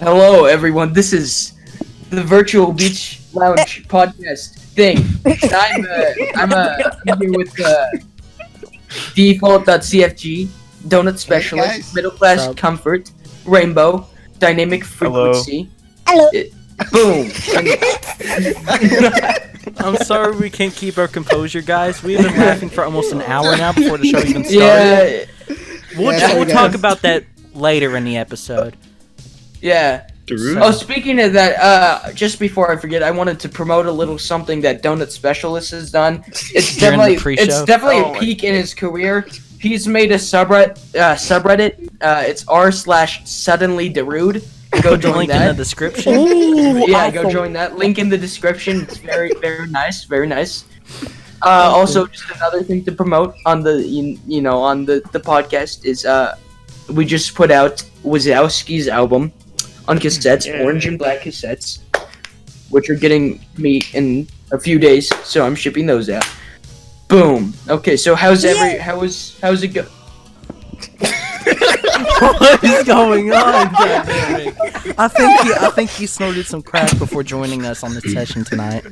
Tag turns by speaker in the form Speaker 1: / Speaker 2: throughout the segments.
Speaker 1: Hello, everyone. This is the Virtual Beach Lounge podcast thing. I'm here with default.cfg, Donut
Speaker 2: Hey
Speaker 1: Specialist,
Speaker 2: guys.
Speaker 1: Middle Class
Speaker 3: Sup?
Speaker 1: Comfort, Rainbow, Dynamic
Speaker 4: Hello.
Speaker 1: Frequency.
Speaker 5: Hello.
Speaker 1: Boom.
Speaker 3: I'm sorry we can't keep our composure, guys. We've been laughing for almost an hour now before the show even started.
Speaker 1: Yeah.
Speaker 3: We'll talk about that later in the episode.
Speaker 1: Yeah. Oh, speaking of that, just before I forget, I wanted to promote a little something that Donut Specialist has done. It's
Speaker 3: During the
Speaker 1: definitely
Speaker 3: pre-show?
Speaker 1: a peak in his career. He's made a subreddit. It's r/suddenlyderude. Go join
Speaker 3: Link
Speaker 1: that.
Speaker 3: in the description.
Speaker 1: Yeah, go join that. Link in the description. It's very nice. Very nice. Also, just another thing to promote on the on the podcast is we just put out Wazowski's album on cassettes, orange and black cassettes, which are getting me in a few days, so I'm shipping those out. Boom. Okay, so how's it go?
Speaker 3: What is going on? Goddammit. I think he snorted some crack before joining us on this session tonight.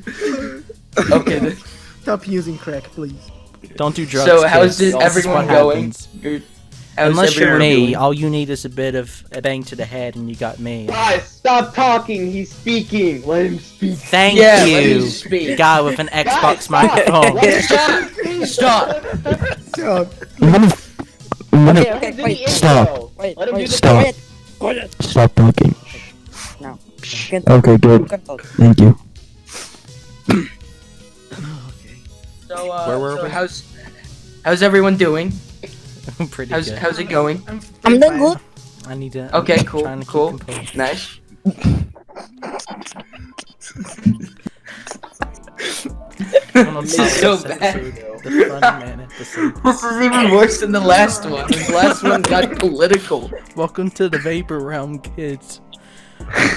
Speaker 1: Okay.
Speaker 2: Stop using crack, please.
Speaker 3: Don't do drugs.
Speaker 1: So how's
Speaker 3: kids. This is
Speaker 1: everyone
Speaker 3: what
Speaker 1: going?
Speaker 3: happens. Unless you're
Speaker 1: everyone
Speaker 3: me,
Speaker 1: doing?
Speaker 3: all you need is a bit of a bang to the head, and you got me.
Speaker 4: Guys, stop talking. He's speaking. Let him speak.
Speaker 3: Thank
Speaker 1: Yeah, let me
Speaker 3: you,
Speaker 1: speak.
Speaker 3: guy with an Xbox
Speaker 4: stop.
Speaker 3: microphone.
Speaker 1: Stop.
Speaker 2: Stop.
Speaker 5: Okay, wait,
Speaker 4: Stop.
Speaker 5: wait,
Speaker 4: Let him do
Speaker 5: wait,
Speaker 4: the
Speaker 6: Stop.
Speaker 5: wait. Quiet.
Speaker 6: Stop talking.
Speaker 5: No. You can talk.
Speaker 6: Okay,
Speaker 5: You
Speaker 6: good.
Speaker 5: can talk.
Speaker 6: Thank you.
Speaker 1: So,
Speaker 3: Where were
Speaker 1: so
Speaker 3: we?
Speaker 1: how's everyone doing?
Speaker 3: Pretty good.
Speaker 1: How's it going?
Speaker 5: I'm doing good.
Speaker 3: I need to.
Speaker 1: Okay,
Speaker 3: I'm
Speaker 1: cool,
Speaker 3: trying to keep
Speaker 1: cool.
Speaker 3: composure.
Speaker 1: Nice. This is so bad.
Speaker 3: The Funny Man episode.
Speaker 1: This is even worse than the last one. The last one got political.
Speaker 3: Welcome to the Vapor Realm, kids.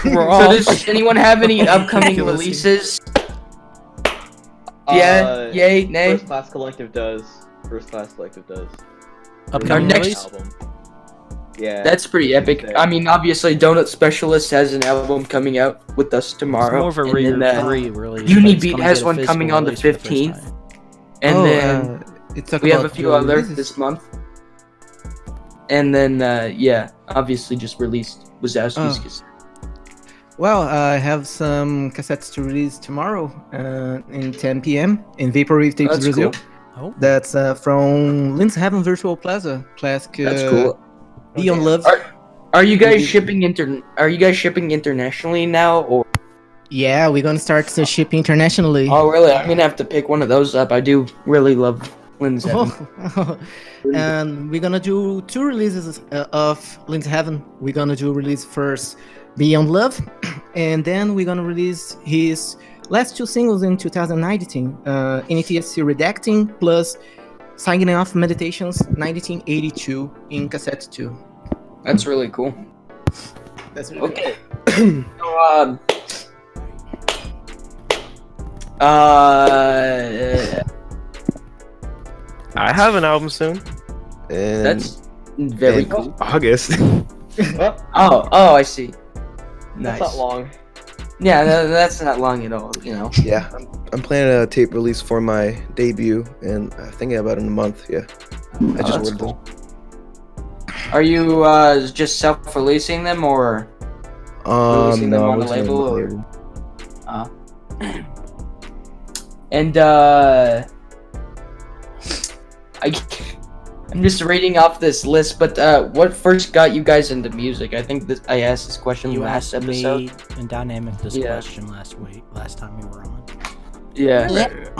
Speaker 3: We're
Speaker 1: So
Speaker 3: all.
Speaker 1: does anyone have any upcoming
Speaker 3: Ridiculous.
Speaker 1: releases? Yeah, yay, nay.
Speaker 4: First Class Collective does.
Speaker 3: Upcoming
Speaker 1: Our next-
Speaker 3: release?
Speaker 4: album. Yeah.
Speaker 1: That's pretty epic. I mean, obviously, Donut Specialist has an album coming out with us
Speaker 3: It's
Speaker 1: tomorrow.
Speaker 3: more of a
Speaker 1: and then,
Speaker 3: re-release.
Speaker 1: Uni
Speaker 3: but it's
Speaker 1: Beat
Speaker 3: gonna
Speaker 1: has
Speaker 3: get a
Speaker 1: one
Speaker 3: physical
Speaker 1: coming on the
Speaker 3: release for first
Speaker 1: 15th.
Speaker 3: time.
Speaker 1: And then
Speaker 2: it's talk
Speaker 1: we have a
Speaker 2: about
Speaker 1: few
Speaker 2: the
Speaker 1: other
Speaker 2: releases.
Speaker 1: this month. And then, yeah, obviously just released Wazowski's
Speaker 2: Oh.
Speaker 1: cassette.
Speaker 2: Well, I have some cassettes to release tomorrow in 10 p.m. in Vaporwave Tapes
Speaker 1: That's
Speaker 2: Brazil.
Speaker 1: cool.
Speaker 3: Oh,
Speaker 2: That's from Linz Heaven Virtual Plaza. Classic.
Speaker 1: That's cool.
Speaker 2: Beyond Love.
Speaker 1: Are you guys shipping internationally now, or?
Speaker 2: Yeah, we're gonna start to ship internationally.
Speaker 1: Oh, really? I'm gonna have to pick one of those up. I do really love Lynn's Heaven.
Speaker 2: And we're gonna do two releases of Linz Heaven. We're gonna do release first Beyond Love, and then we're gonna release his last two singles in 2019, NTSC Redacting plus Signing Off Meditations 1982 in cassette 2.
Speaker 1: That's really cool.
Speaker 2: That's really
Speaker 1: Okay. So,
Speaker 4: I have an album soon. And
Speaker 1: that's very
Speaker 4: in
Speaker 1: cool.
Speaker 4: August.
Speaker 1: Oh, I see. Nice.
Speaker 4: That's not long.
Speaker 1: Yeah, that's not long at all. You know.
Speaker 7: Yeah, I'm planning a tape release for my debut, and I'm thinking about it in a month. Yeah, I just
Speaker 1: that's
Speaker 7: ordered
Speaker 1: cool. Are you just self-releasing them, or
Speaker 7: them.
Speaker 1: releasing them
Speaker 7: No, I
Speaker 1: on a
Speaker 7: wasn't
Speaker 1: label,
Speaker 7: on the
Speaker 1: or-
Speaker 7: label.
Speaker 1: and I'm just reading off this list, but what first got you guys into music? I think I asked this question
Speaker 3: you
Speaker 1: last
Speaker 3: asked
Speaker 1: episode.
Speaker 3: me in Dynamic this
Speaker 1: Yeah.
Speaker 3: question last time we were on.
Speaker 1: Yeah.
Speaker 5: Yep.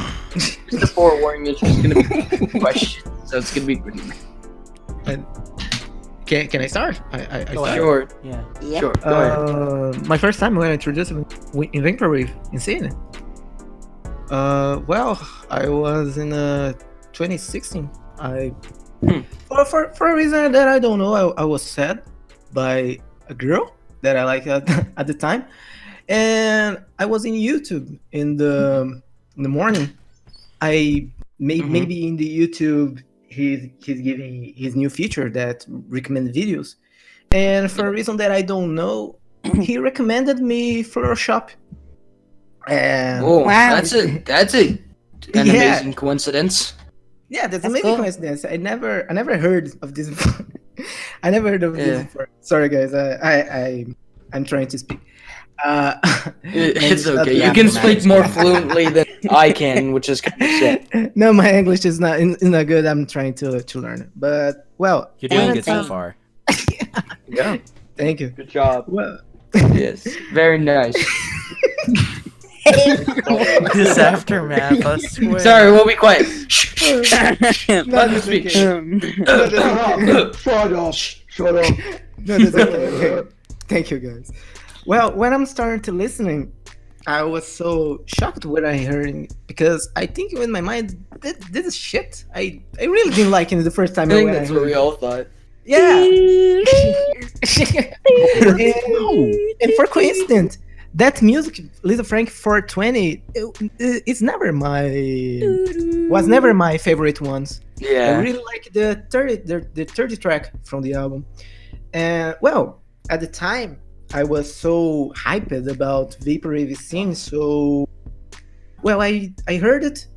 Speaker 1: Just a forewarning, it's just gonna be a question, so it's gonna be pretty.
Speaker 2: Can I start? I
Speaker 3: Go
Speaker 2: start.
Speaker 3: ahead.
Speaker 1: Sure.
Speaker 3: Yeah.
Speaker 5: Yep.
Speaker 1: Sure. Go ahead.
Speaker 2: My first time when I introduced him in Vaporwave, insane. Well, I was in 2016. I for a reason that I don't know, I was sad by a girl that I liked at the time, and I was in YouTube in the morning. I maybe in the YouTube he's giving his new feature that recommend videos, and for a reason that I don't know, he recommended me Floral Shop. And
Speaker 1: Oh,
Speaker 5: Wow.
Speaker 1: that's an
Speaker 2: Yeah.
Speaker 1: amazing coincidence.
Speaker 2: yeah, that's
Speaker 5: That's
Speaker 2: amazing
Speaker 5: cool.
Speaker 2: coincidence. I never heard of this. I never heard of
Speaker 1: Yeah.
Speaker 2: this before. Sorry, guys. I'm trying to speak. Uh,
Speaker 1: It's
Speaker 2: not
Speaker 1: okay.
Speaker 2: good.
Speaker 1: You can
Speaker 3: Mathematics.
Speaker 1: speak more fluently than I can, which is kind of sad.
Speaker 2: No, my English is not good. I'm trying to learn it. But well,
Speaker 3: You're doing
Speaker 5: Well,
Speaker 3: good so
Speaker 5: um,
Speaker 3: far.
Speaker 1: Yeah.
Speaker 2: thank you.
Speaker 4: Good job.
Speaker 2: Well,
Speaker 1: Yes. Very nice.
Speaker 3: This aftermath, I swear.
Speaker 1: Sorry, we'll be quiet.
Speaker 2: no, that's
Speaker 1: Speak.
Speaker 2: okay.
Speaker 4: Shut up. Shut up.
Speaker 2: No, that's okay. Thank you, guys. Well, when I'm starting to listening, I was so shocked when I heard because I think in my mind this is shit. I really didn't like it the first time
Speaker 1: I think
Speaker 2: when
Speaker 1: that's
Speaker 2: I
Speaker 1: what
Speaker 2: heard.
Speaker 1: we all thought.
Speaker 2: Yeah. and for coincidence, that music, Lisa Frank 420, it's never was never my favorite ones. I
Speaker 1: Yeah.
Speaker 2: really like the 30 track from the album. And well, at the time, I was so hyped about Vaporwave scene, so well, I heard it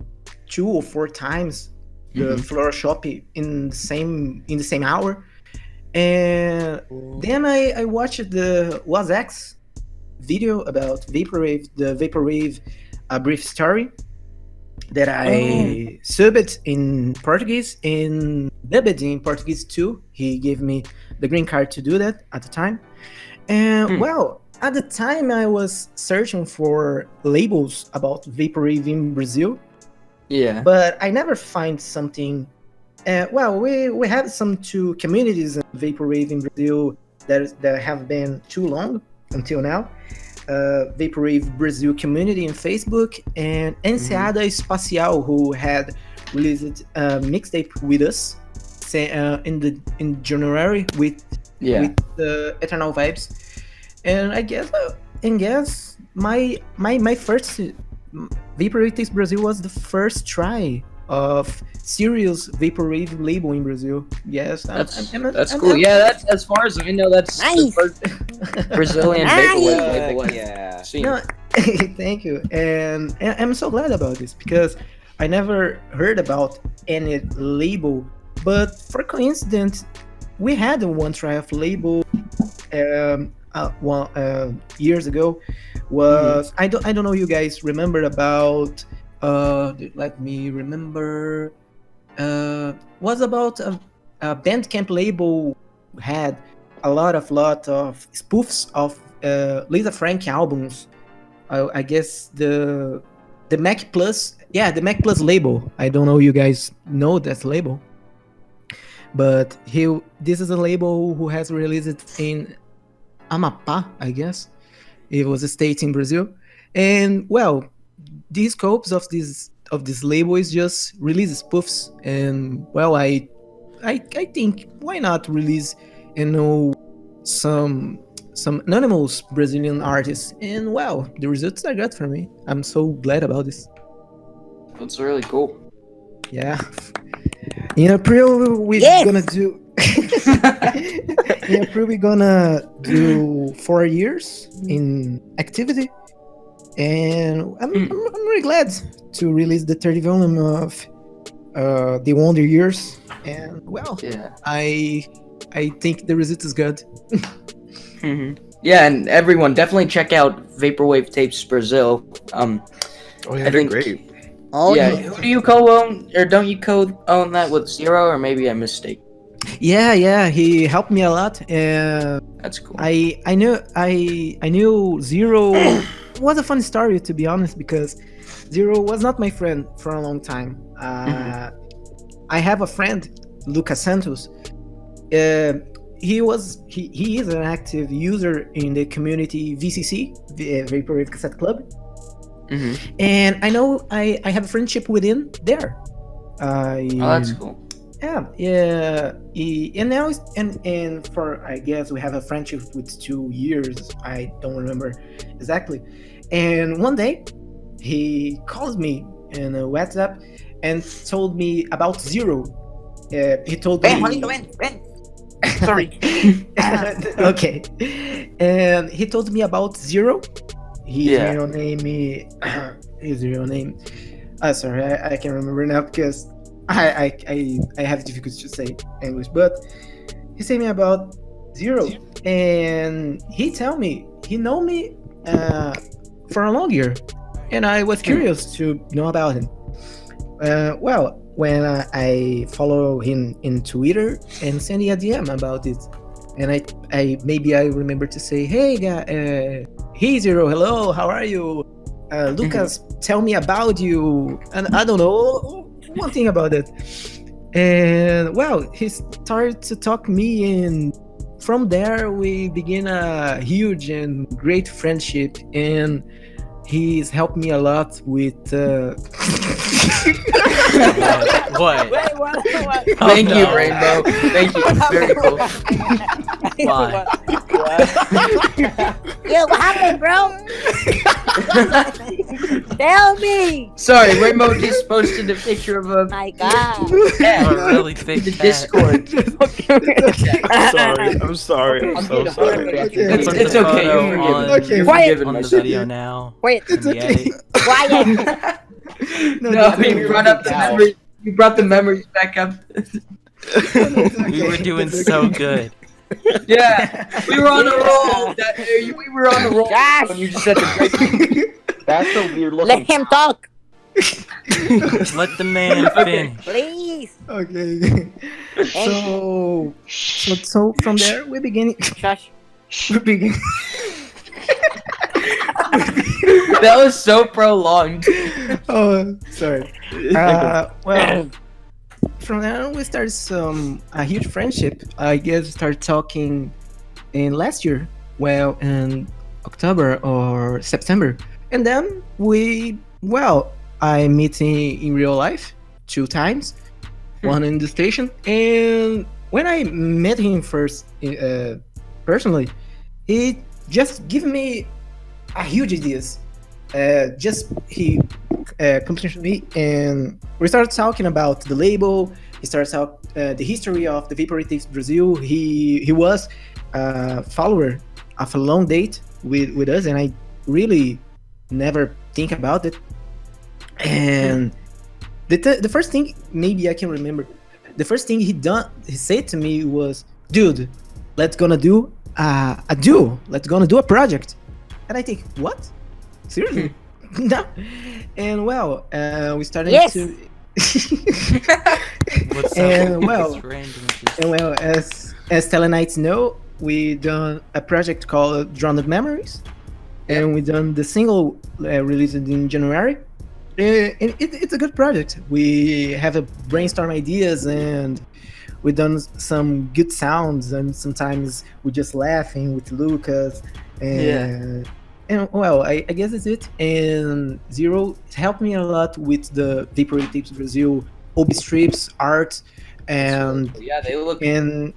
Speaker 2: 2 or 4 times, the Floral Shop in the same hour, and then I watched the Was X video about Vaporwave, the Vaporwave A Brief Story, that I subbed in Portuguese and dubbed in Portuguese too. He gave me the green card to do that at the time. And well, at the time I was searching for labels about Vaporwave in Brazil,
Speaker 1: Yeah.
Speaker 2: but I never find something. Well, we have some 2 communities in Vaporwave in Brazil that have been too long until now. Vaporwave Brazil community in Facebook and Enseada Espacial, who had released a mixtape with us in January with the Eternal Vibes. And I guess my first Vaporwave Takes Brazil was the first try of serious Vaporwave label in Brazil. Yes,
Speaker 1: That's cool. Yeah, that's as far as I know. That's the
Speaker 5: Nice.
Speaker 1: first Brazilian
Speaker 5: Nice.
Speaker 1: vaporwave label I've
Speaker 4: Yeah.
Speaker 1: seen.
Speaker 2: No, thank you, and I'm so glad about this because I never heard about any label, but for coincidence, we had one try of label years ago. Was I don't know you guys remember about let me remember was about a Bandcamp label had a lot of spoofs of Lisa Frank albums. I guess the Mac Plus, the Mac Plus label. I don't know you guys know that label, but this is a label who has released it in Amapá, I guess. It was a state in Brazil, and well, the scopes of this label is just release spoofs, and well, I think why not release some anonymous Brazilian artists, and well, the results are good for me. I'm so glad about this.
Speaker 1: That's really cool.
Speaker 2: Yeah. In April we're
Speaker 5: Yes!
Speaker 2: gonna do. In April we're gonna do 4 years in activity, and I'm really glad to release the 30th volume of the Wonder Years, and well,
Speaker 1: Yeah.
Speaker 2: I think the result is good.
Speaker 1: Yeah, and everyone definitely check out Vaporwave Tapes Brazil.
Speaker 7: Oh yeah,
Speaker 1: I
Speaker 7: they're
Speaker 1: think-
Speaker 7: great.
Speaker 5: Oh,
Speaker 1: yeah.
Speaker 5: yeah.
Speaker 1: Who do you co-own, or don't you co-own that with Zero, or maybe I mistake?
Speaker 2: Yeah, he helped me a lot, and
Speaker 1: That's cool.
Speaker 2: I knew Zero. Was a fun story, to be honest, because Zero was not my friend for a long time. I have a friend, Lucas Santos. He is an active user in the community VCC, Vaporwave Cassette Club, and I know I have a friendship within there.
Speaker 1: Oh, that's cool.
Speaker 2: Yeah. And now and for I guess we have a friendship with 2 years. I don't remember exactly. And one day, he calls me in a WhatsApp and told me about Zero. He told me.
Speaker 5: Ven, Juanito, ven. Sorry.
Speaker 2: Okay. And he told me about Zero. His
Speaker 1: Yeah.
Speaker 2: real name. His real name. Sorry, I can't remember now because I have difficulty to say English. But he said me about Zero, and he tell me he know me for a long year, and I was curious to know about him. Well, when I follow him in Twitter and send a DM about it, and I maybe I remember to say, hey, hey Zero, hello, how are you? Lucas, tell me about you, and I don't know one thing about it. And well, he started to talk me, and from there we begin a huge and great friendship, and he's helped me a lot with
Speaker 3: What?
Speaker 5: Wait, what?
Speaker 1: Thank you,
Speaker 3: no.
Speaker 1: Rainbow. Thank you. Very cool.
Speaker 3: Why?
Speaker 5: Yo, what happened, bro? Tell me.
Speaker 1: Sorry, Rainbow just posted a picture of a
Speaker 5: My God.
Speaker 1: cat
Speaker 3: A really thick
Speaker 1: in the
Speaker 3: cat.
Speaker 1: Discord.
Speaker 7: I'm sorry.
Speaker 4: I'm so sorry.
Speaker 1: It's
Speaker 3: Put the
Speaker 1: okay.
Speaker 3: photo
Speaker 1: You're
Speaker 3: on,
Speaker 1: forgiven. You're
Speaker 5: Quiet.
Speaker 1: forgiven,
Speaker 3: on
Speaker 1: my
Speaker 3: the
Speaker 1: son.
Speaker 3: video now.
Speaker 5: Wait.
Speaker 3: In the edit.
Speaker 5: Quiet.
Speaker 1: No, you brought up the memories. You brought the memories back up.
Speaker 3: We were doing so good.
Speaker 1: Yeah, we were on a roll. We were on a roll.
Speaker 5: Josh.
Speaker 1: When you just said the break.
Speaker 4: That's a weird looking.
Speaker 5: Let him talk,
Speaker 3: Let the man finish.
Speaker 5: please.
Speaker 2: Okay. So from there we begin.
Speaker 5: Shush.
Speaker 2: We begin.
Speaker 1: That was so prolonged.
Speaker 2: Oh, sorry. Well, from there we started a huge friendship. I guess started talking in last year. Well, in October or September, and then I meet in real life 2 times, one in the station, and when I met him first personally, he just gave me a huge ideas. He complimented me, and we started talking about the label. He started talking the history of the Vaporatives Brazil. He was a follower of a long date with us, and I really never think about it. And the first thing maybe I can remember, the first thing he said to me was, "Dude, let's gonna do a duo. Let's gonna do a project." And I think, what? Seriously? No. And well, we started
Speaker 5: Yes.
Speaker 2: to.
Speaker 3: What's
Speaker 2: And
Speaker 3: up?
Speaker 2: well,
Speaker 3: It's random.
Speaker 2: And well, as Telenites know, we done a project called Drowned Memories, and we done the single released in January. And it's a good project. We have a brainstorm ideas, and we done some good sounds, and sometimes we just laughing with Lucas. And well, I guess that's it. And Zero helped me a lot with the Vaporatives Brazil OB strips art, and
Speaker 1: Yeah, they look.
Speaker 2: and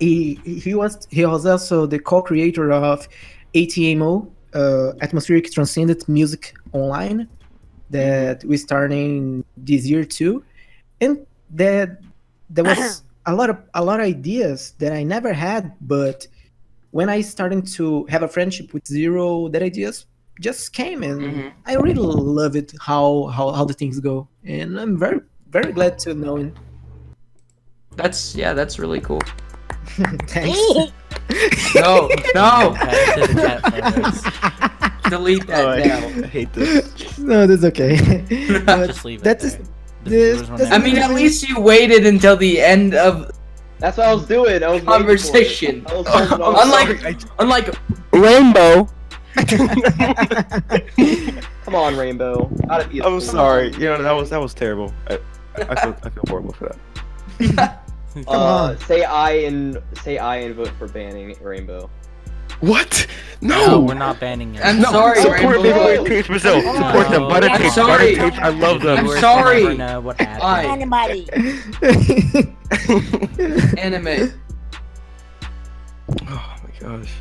Speaker 2: he was also the co-creator of ATMO, Atmospheric Transcendent Music Online, that we starting this year too, and that there was a lot of ideas that I never had, but when I started to have a friendship with Zero, that ideas just came, and I really love it how the things go, and I'm very very glad to know him.
Speaker 1: That's really cool.
Speaker 2: Thanks.
Speaker 1: No,
Speaker 3: Back to the cat photos.
Speaker 1: delete that now.
Speaker 7: I hate this.
Speaker 2: No, that's okay. But
Speaker 3: Just leave it.
Speaker 2: that is
Speaker 3: there. The
Speaker 2: this-
Speaker 3: viewers will
Speaker 2: this-
Speaker 1: I
Speaker 3: never
Speaker 1: mean,
Speaker 3: know.
Speaker 1: at least you waited until the end of
Speaker 4: That's what I was doing. I was waiting for it.
Speaker 1: conversation.
Speaker 4: I was holding on.
Speaker 1: Unlike
Speaker 7: Rainbow.
Speaker 4: Come on, Rainbow. Gotta be a-
Speaker 7: I'm sorry. You know that was terrible. I feel horrible for that.
Speaker 2: Come on.
Speaker 4: Say I and vote for banning Rainbow.
Speaker 7: What?
Speaker 3: No,
Speaker 7: No.
Speaker 3: we're not banning it.
Speaker 1: I'm sorry,
Speaker 7: Support
Speaker 1: Rainbow.
Speaker 7: Vaporatives Brazil.
Speaker 5: Oh.
Speaker 7: Support them. Butter
Speaker 3: I'm
Speaker 7: tapes.
Speaker 1: sorry.
Speaker 7: Butter tapes. I love
Speaker 3: The
Speaker 7: them.
Speaker 3: viewers
Speaker 1: sorry.
Speaker 3: will never know what happened.
Speaker 1: Why?
Speaker 5: Anybody.
Speaker 1: Anime.
Speaker 7: Oh my gosh.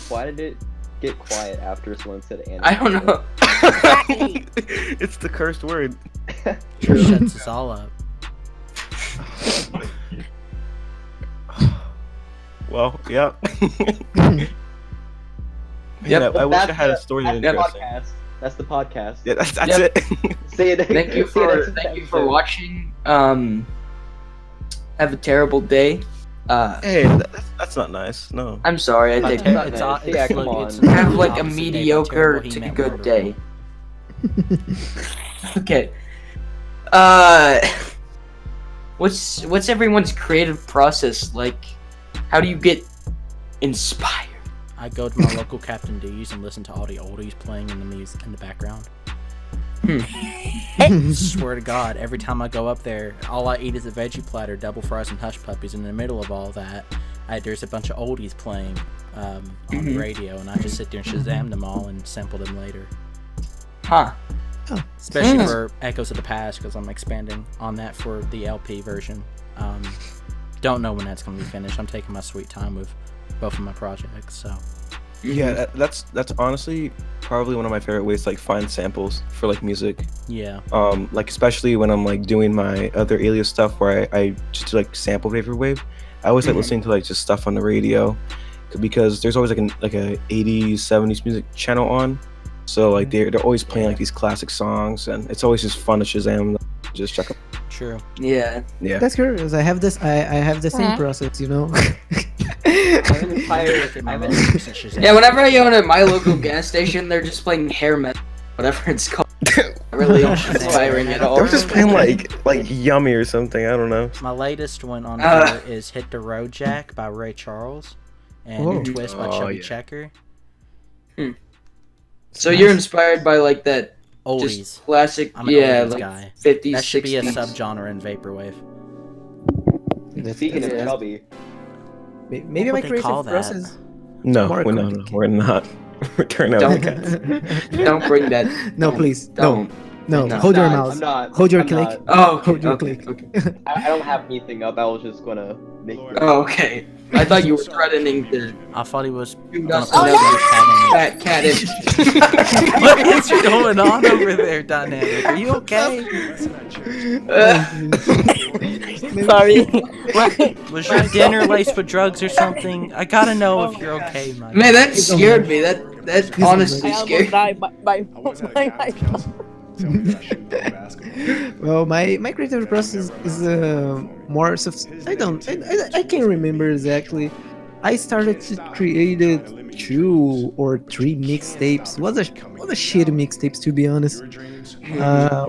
Speaker 4: Why did it get quiet after someone said anime?
Speaker 1: I don't know.
Speaker 5: Exactly.
Speaker 7: It's the cursed word.
Speaker 3: Shuts us all up.
Speaker 7: Well, yeah.
Speaker 1: Yep.
Speaker 7: I wish I had a
Speaker 4: That's
Speaker 7: story
Speaker 4: the
Speaker 7: interesting.
Speaker 4: podcast. That's the podcast.
Speaker 7: Yeah, that's
Speaker 1: Yep.
Speaker 7: it.
Speaker 4: Say it.
Speaker 1: Thank you
Speaker 4: say it
Speaker 1: thank you for watching. Have a terrible day.
Speaker 7: Hey, that's not nice. No.
Speaker 1: I'm sorry, I take
Speaker 4: Not
Speaker 1: it.
Speaker 4: nice.
Speaker 3: It's
Speaker 4: Yeah, come
Speaker 3: look,
Speaker 4: on.
Speaker 3: it's
Speaker 1: Have
Speaker 3: the
Speaker 1: like a
Speaker 3: opposite day by
Speaker 1: mediocre
Speaker 3: terrible, he
Speaker 1: to
Speaker 3: meant
Speaker 1: good
Speaker 3: wonderful.
Speaker 1: day. Okay. What's everyone's creative process like? How do you get inspired?
Speaker 3: I go to my local Captain D's and listen to all the oldies playing in the music in the background. Swear to God, every time I go up there, all I eat is a veggie platter, double fries, and hush puppies. And in the middle of all that, there's a bunch of oldies playing on the radio, and I just sit there and Shazam them all and sample them later.
Speaker 1: Huh.
Speaker 3: Especially for Echoes of the Past, because I'm expanding on that for the LP version. Don't know when that's going to be finished. I'm taking my sweet time with both of my projects, so.
Speaker 7: Yeah, that's honestly probably one of my favorite ways to like find samples for like music.
Speaker 3: Yeah.
Speaker 7: Like especially when I'm like doing my other Alias stuff where I just do like sample vaporwave. I always like listening to like just stuff on the radio because there's always like a 80s 70s music channel on, so like they're always playing like these classic songs, and it's always just fun to Shazam them, just check them.
Speaker 3: True.
Speaker 1: Yeah.
Speaker 7: Yeah.
Speaker 2: That's curious. I have this. I have the same process, you know.
Speaker 4: I'm inspired.
Speaker 1: Yeah, whenever I go to my local gas station, they're just playing hair metal, whatever it's called. Not really inspiring at all.
Speaker 7: They're just playing like Yummy or something. I don't know.
Speaker 3: My latest one on here is Hit the Road Jack by Ray Charles and
Speaker 2: Whoa.
Speaker 3: Twist by
Speaker 7: Oh,
Speaker 3: Chubby
Speaker 7: yeah.
Speaker 3: Checker.
Speaker 1: So you're inspired by like that
Speaker 3: Oldies.
Speaker 1: just classic,
Speaker 3: I'm an
Speaker 1: yeah,
Speaker 3: oldies
Speaker 1: like
Speaker 3: guy.
Speaker 1: 50s,
Speaker 3: That should be a
Speaker 1: 60s.
Speaker 3: subgenre in Vaporwave.
Speaker 4: Speaking of
Speaker 1: Yeah.
Speaker 4: chubby,
Speaker 2: Maybe
Speaker 3: What
Speaker 2: my
Speaker 3: would they call
Speaker 2: creative
Speaker 3: that?
Speaker 2: process.
Speaker 7: No,
Speaker 2: More
Speaker 7: we're not. We're turning out
Speaker 1: Don't.
Speaker 7: the cats.
Speaker 1: Don't bring that.
Speaker 2: No, please.
Speaker 1: Don't.
Speaker 2: No.
Speaker 1: No.
Speaker 2: Hold your
Speaker 4: I'm
Speaker 2: mouse.
Speaker 4: not.
Speaker 2: Hold your
Speaker 4: I'm
Speaker 2: click.
Speaker 4: not.
Speaker 1: Oh,
Speaker 2: Hold your
Speaker 1: okay,
Speaker 2: click.
Speaker 1: okay.
Speaker 4: I don't have anything up. I was just gonna make.
Speaker 1: Oh, okay. I thought you were threatening to
Speaker 3: I thought he was
Speaker 1: shoot
Speaker 3: gonna
Speaker 1: us
Speaker 3: put
Speaker 1: another
Speaker 3: another cat
Speaker 1: fat cat in.
Speaker 3: in. What is going on over there, Dynamic? Are you okay?
Speaker 5: Sorry.
Speaker 3: Was your dinner laced with drugs or something? I gotta know if you're okay, man.
Speaker 1: Man, that scared me. That honestly
Speaker 5: I almost
Speaker 1: scared me.
Speaker 5: died by
Speaker 2: Well, my creative process is more. I can't remember exactly. I started to create 2 or 3 mixtapes. Was a shitty mixtapes, to be honest.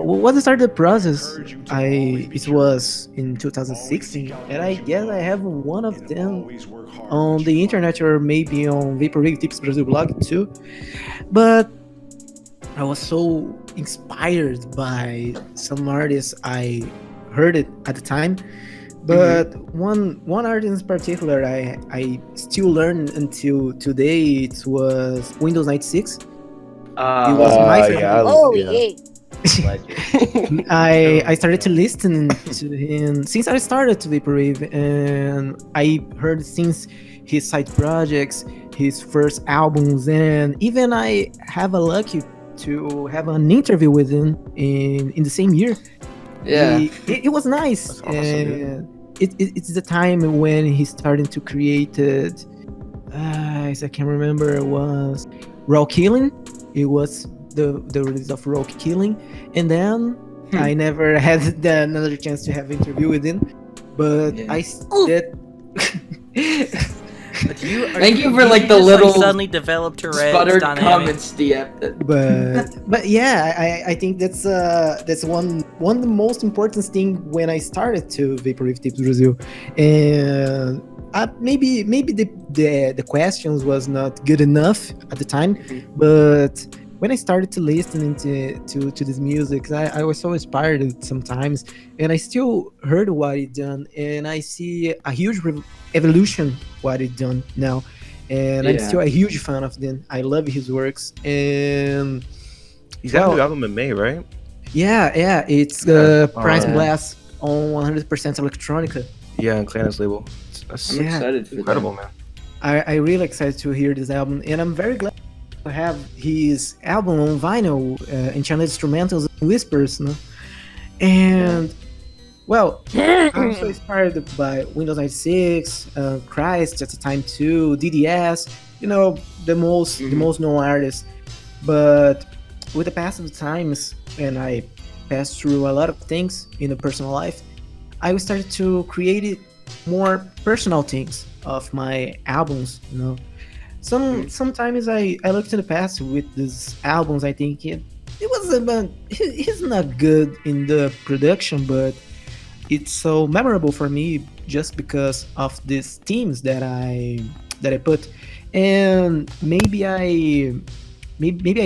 Speaker 2: What started the process? It was in 2016, and I guess I have one of them on the internet or maybe on Vaporwave Tips Brazil blog too. But I was so inspired by some artists I heard it at the time. But one artist in particular I still learn until today. It was Windows 96. It was my favorite.
Speaker 7: yeah,
Speaker 5: Oh,
Speaker 7: yeah.
Speaker 5: yeah.
Speaker 2: I started to listen to him since I started to Vaporwave, and I heard since his side projects, his first albums, and even I have a lucky to have an interview with him in the same year.
Speaker 1: Yeah.
Speaker 2: It was nice.
Speaker 7: That's awesome, dude.
Speaker 2: It's the time when he started to create it. As I can remember, it was Raw Killing. It was the release of Raw Killing, and then I never had another chance to have an interview with him. But
Speaker 1: Yeah.
Speaker 2: I did.
Speaker 1: Thank you for like the
Speaker 3: just,
Speaker 1: little
Speaker 3: suddenly developed Tourette's
Speaker 1: sputtered
Speaker 3: Dynamic.
Speaker 1: comments, DM.
Speaker 2: but yeah, I think that's one of the most important thing when I started to Vaporwave Tips Brazil, and maybe the questions was not good enough at the time, but when I started to listen to this music, I was so inspired sometimes, and I still heard what he done, and I see a huge evolution what he done now, and I'm
Speaker 1: Yeah.
Speaker 2: still a huge fan of them. I love his works, and
Speaker 7: He's got a new
Speaker 2: Well-
Speaker 7: album in May, right?
Speaker 2: yeah, it's Price
Speaker 1: yeah.
Speaker 2: Blast on 100% Electronica.
Speaker 7: Yeah, on Clann's label. That's
Speaker 1: I'm
Speaker 2: Yeah.
Speaker 1: excited for
Speaker 7: incredible, man.
Speaker 2: I really excited to hear this album, and I'm very glad to have his album on vinyl, Enchanted Instrumentals and Whispers, no? And Well, I'm so inspired by Windows 96, Christ at the time too, DDS. The most known artists. But with the passage of the times, and I passed through a lot of things in the personal life, I started to create more personal things of my albums. Sometimes I look to the past with these albums. I think it was he's not good in the production, but it's so memorable for me just because of these themes that I put, and maybe I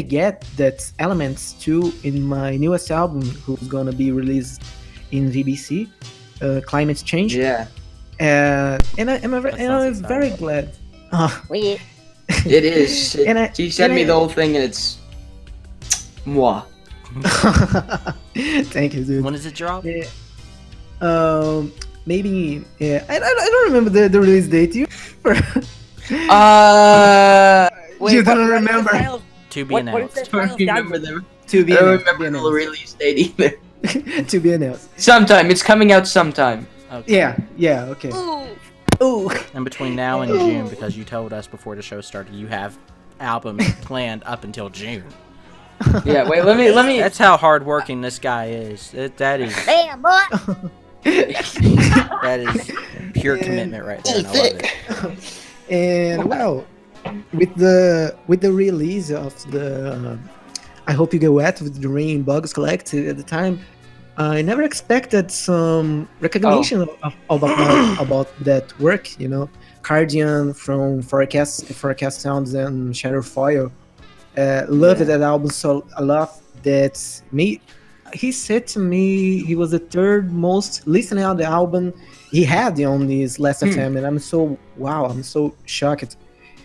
Speaker 2: get that elements too in my newest album, who's gonna be released in VBC, Climate Change.
Speaker 1: Yeah,
Speaker 2: I'm very glad.
Speaker 5: Wait.
Speaker 1: it is.
Speaker 2: And
Speaker 1: She sent me the whole thing, and it's moi.
Speaker 2: Thank you, dude.
Speaker 3: When does it drop?
Speaker 2: Yeah. Maybe. Yeah. I don't remember the release date. You?
Speaker 5: Wait,
Speaker 2: You don't
Speaker 5: what is
Speaker 2: remember.
Speaker 5: that file?
Speaker 3: To be
Speaker 5: What is
Speaker 3: announced.
Speaker 5: that
Speaker 1: I
Speaker 5: file?
Speaker 1: don't remember them.
Speaker 2: To be
Speaker 1: I don't
Speaker 2: announced.
Speaker 1: remember the release date either.
Speaker 2: To be announced.
Speaker 1: Sometime. It's coming out sometime.
Speaker 3: Okay.
Speaker 2: Yeah. Okay. Ooh.
Speaker 3: And between now and June, because you told us before the show started, you have albums planned up until June.
Speaker 1: Yeah. Wait. Let me.
Speaker 3: That's how hardworking this guy is. That is
Speaker 5: Damn, boy.
Speaker 3: that is pure commitment right there, and I love it.
Speaker 2: And well, with the release of the I Hope You Get Wet with the Rain Bugs Collective at the time, I never expected some recognition about that work. Cardian from Forecast Sounds and Shadowfoil loved that album so a lot that he said to me he was the third most listening on the album he had on this last FM, and I'm so shocked.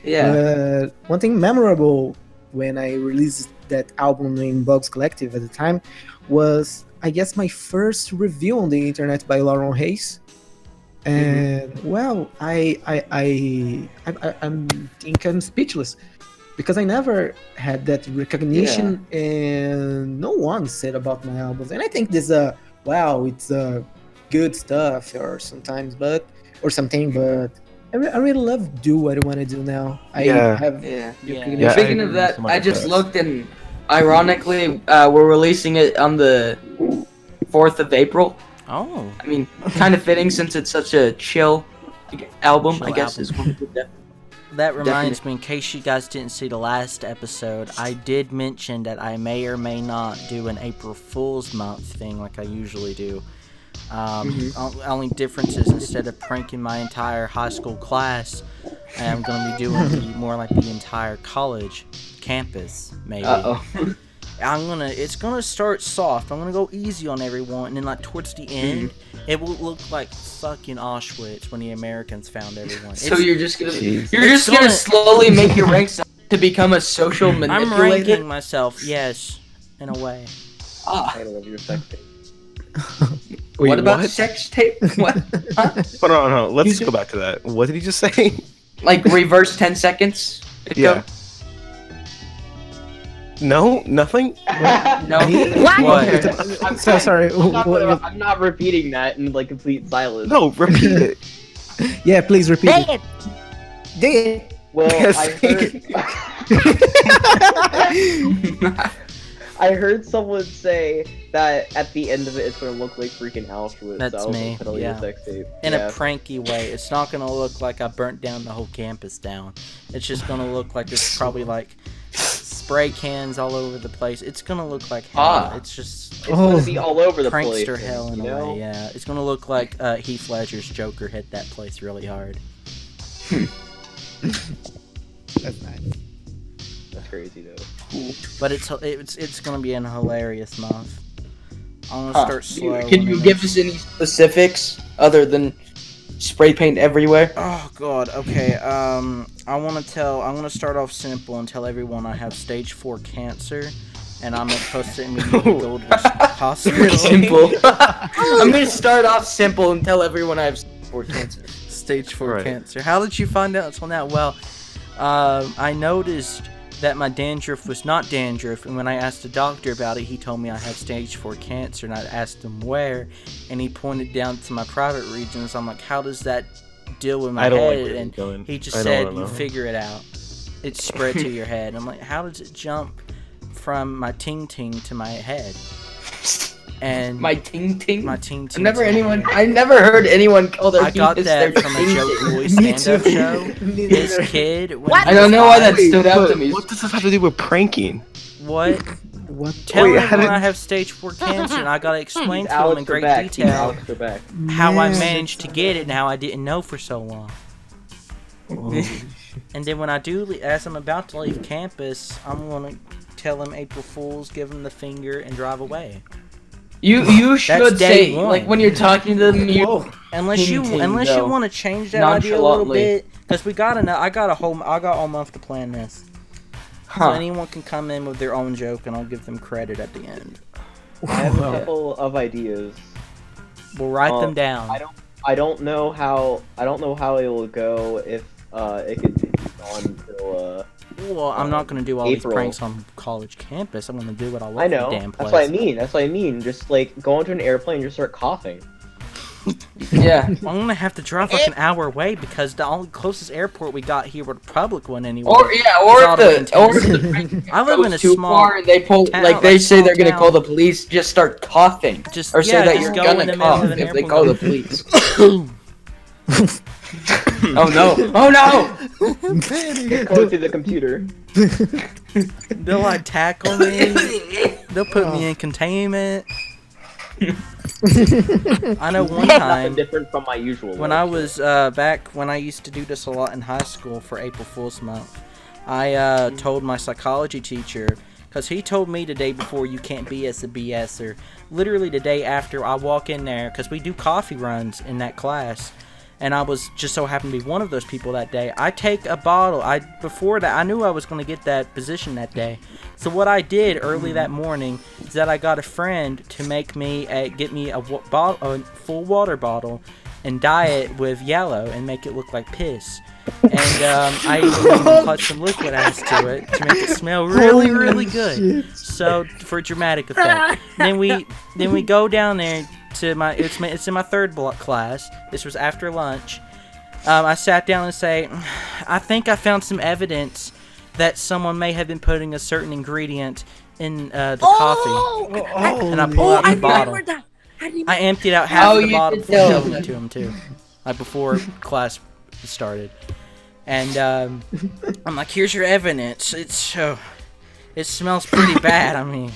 Speaker 1: Yeah.
Speaker 2: One thing memorable when I released that album in Bugs Collective at the time was, I guess, my first review on the internet by Lauren Hayes. And well, I think I'm speechless because I never had that recognition, and no one said about my albums. And I think this it's good stuff or something, but I really love do what I want to do now.
Speaker 7: Yeah.
Speaker 3: Yeah.
Speaker 1: Speaking of that, I just looked, and ironically, we're releasing it on the 4th of April.
Speaker 3: Oh.
Speaker 1: I mean, kind of fitting since it's such a chill album,
Speaker 3: Chill
Speaker 1: I guess.
Speaker 3: album.
Speaker 1: Is one of the
Speaker 3: That reminds me, in case you guys didn't see the last episode, I did mention that I may or may not do an April Fool's Month thing like I usually do. Only difference is, instead of pranking my entire high school class, I am going to be doing more like the entire college campus, maybe. It's gonna start soft. I'm gonna go easy on everyone, and then like towards the end, it will look like fucking Auschwitz when the Americans found everyone.
Speaker 1: So you're just gonna slowly make your ranks up to become a social manipulator.
Speaker 3: I'm ranking myself, yes, in a way.
Speaker 4: I love your sex tape.
Speaker 7: Wait,
Speaker 1: What about sex tape? What? Huh?
Speaker 7: Hold on. Let's go back to that. What did he just say?
Speaker 1: Like reverse 10 seconds?
Speaker 7: Yeah. No, nothing.
Speaker 1: No.
Speaker 3: What?
Speaker 4: I'm
Speaker 2: So sorry.
Speaker 4: I'm not repeating that in like complete silence.
Speaker 7: No, repeat it.
Speaker 2: Yeah, please repeat
Speaker 5: Dang
Speaker 2: it.
Speaker 5: it.
Speaker 2: Dang it.
Speaker 4: Well,
Speaker 7: Yes.
Speaker 4: I heard someone say that at the end of it, it's gonna look like freaking Auschwitz.
Speaker 3: That's
Speaker 4: so I was
Speaker 3: me,
Speaker 4: gonna tell you
Speaker 3: yeah.
Speaker 4: a sex tape.
Speaker 3: In
Speaker 4: Yeah.
Speaker 3: a pranky way. It's not gonna look like I burnt down the whole campus down. It's just gonna look like there's probably like spray cans all over the place. It's gonna look like hell. It's just
Speaker 4: It's gonna be all over the place.
Speaker 3: prankster hell in
Speaker 4: you
Speaker 3: a
Speaker 4: know?
Speaker 3: way. Yeah, it's gonna look like Heath Ledger's Joker hit that place really hard.
Speaker 2: That's nice.
Speaker 4: That's crazy though.
Speaker 3: But it's gonna be an hilarious month. I'm gonna start slow.
Speaker 1: Can you give us any specifics other than spray paint everywhere?
Speaker 3: Oh god, okay. I'm gonna start off simple and tell everyone I have stage 4 cancer, and I'm supposed to immediately go to the hospital.
Speaker 1: Simple. I'm gonna start off simple and tell everyone I have stage 4 cancer.
Speaker 3: Stage 4
Speaker 7: Right.
Speaker 3: cancer. How did you find out until now? Well, I noticed that my dandruff was not dandruff, and when I asked the doctor about it, he told me I had stage 4 cancer, and I asked him where, and he pointed down to my private regions. I'm like, how does that deal with my
Speaker 7: I don't like
Speaker 3: head?
Speaker 7: where
Speaker 3: And
Speaker 7: you're going.
Speaker 3: he just
Speaker 7: I don't
Speaker 3: said,
Speaker 7: wanna
Speaker 3: you
Speaker 7: know.
Speaker 3: figure it out. It's spread to your head. I'm like, how does it jump from my ting-ting to my head? And
Speaker 1: My ting ting.
Speaker 3: my ting-ting.
Speaker 1: I never heard anyone call their
Speaker 3: I got
Speaker 1: penis their
Speaker 3: that from a
Speaker 1: ting
Speaker 3: Joe
Speaker 1: ting.
Speaker 3: Boy
Speaker 2: Me
Speaker 3: stand-up
Speaker 2: too.
Speaker 3: show.
Speaker 2: Me
Speaker 3: This
Speaker 2: neither.
Speaker 3: kid, when
Speaker 5: What?
Speaker 3: he
Speaker 1: I don't
Speaker 3: was
Speaker 1: know why that
Speaker 3: five-
Speaker 1: stood out to
Speaker 7: But
Speaker 1: me.
Speaker 7: what does this have to do with pranking?
Speaker 3: What?
Speaker 2: What?
Speaker 3: Tell
Speaker 7: Wait, how
Speaker 3: everyone
Speaker 7: did-
Speaker 3: I have stage 4 cancer, and I gotta explain
Speaker 4: He's
Speaker 3: to him in
Speaker 4: Alex
Speaker 3: great
Speaker 4: Trebek. He's
Speaker 3: detail
Speaker 4: Alex Trebek.
Speaker 3: how I
Speaker 2: Man.
Speaker 3: managed to get it and how I didn't know for so long. And then when I do, as I'm about to leave campus, I'm gonna tell him April Fools, give him the finger, and drive away.
Speaker 1: You should
Speaker 3: That's day
Speaker 1: say
Speaker 3: one.
Speaker 1: like when you're talking to them, you
Speaker 2: Whoa.
Speaker 3: Unless you
Speaker 1: Ting-ting,
Speaker 3: unless you
Speaker 1: though.
Speaker 3: want to change that idea a little
Speaker 1: Nonchalantly.
Speaker 3: bit, because I got all month to plan this. So
Speaker 1: huh?
Speaker 3: anyone can come in with their own joke, and I'll give them credit at the end.
Speaker 4: I have a
Speaker 2: Wow.
Speaker 4: couple of ideas.
Speaker 3: We'll write them down.
Speaker 4: I don't know how it will go if it continues on until
Speaker 3: Well, I'm not gonna do all
Speaker 4: April.
Speaker 3: these pranks on college campus. I'm gonna do what I love.
Speaker 4: I know.
Speaker 3: The damn place.
Speaker 4: That's what I mean. Just like go onto an airplane and just start coughing.
Speaker 1: Yeah.
Speaker 3: I'm gonna have to drive like an hour away because the only closest airport we got here, was a public one anyway.
Speaker 1: Or
Speaker 3: is
Speaker 1: if
Speaker 3: Ottawa,
Speaker 1: the prank
Speaker 3: I live
Speaker 1: goes
Speaker 3: in a
Speaker 1: too
Speaker 3: small
Speaker 1: far and they pull
Speaker 3: town,
Speaker 1: like they
Speaker 3: like
Speaker 1: say they're
Speaker 3: small
Speaker 1: gonna call
Speaker 3: town.
Speaker 1: the police, just start coughing
Speaker 3: Just
Speaker 1: or say that
Speaker 3: just
Speaker 1: you're
Speaker 3: go in
Speaker 1: gonna
Speaker 3: the middle
Speaker 1: cough
Speaker 3: of an
Speaker 1: if they
Speaker 3: airport
Speaker 1: call the
Speaker 3: and
Speaker 1: police. Oh no! Oh no!
Speaker 4: Go to the computer.
Speaker 3: They'll like tackle me. They'll put me in containment. I know one
Speaker 4: Nothing
Speaker 3: time
Speaker 4: different from my usual.
Speaker 3: when
Speaker 4: life,
Speaker 3: I was back when I used to do this a lot in high school for April Fool's Month, I told my psychology teacher, because he told me the day before you can't BS a BSer. Literally the day after I walk in there, because we do coffee runs in that class, and I was just so happened to be one of those people that day. I take a bottle. Before that, I knew I was going to get that position that day. So what I did early that morning is that I got a friend to get me a full water bottle and dye it with yellow and make it look like piss. And I even put some liquid ass to it to make it smell really, really good. So for dramatic effect. Then we go down there to it's in my third block class. This was after lunch. I sat down and say, I think I found some evidence that someone may have been putting a certain ingredient in the coffee. And I pulled out the bottle. I emptied out half of the
Speaker 1: you
Speaker 3: bottle
Speaker 1: did
Speaker 3: before
Speaker 1: know.
Speaker 3: shoving it to him too, like before class started. And I'm like, here's your evidence. It smells pretty bad. I mean,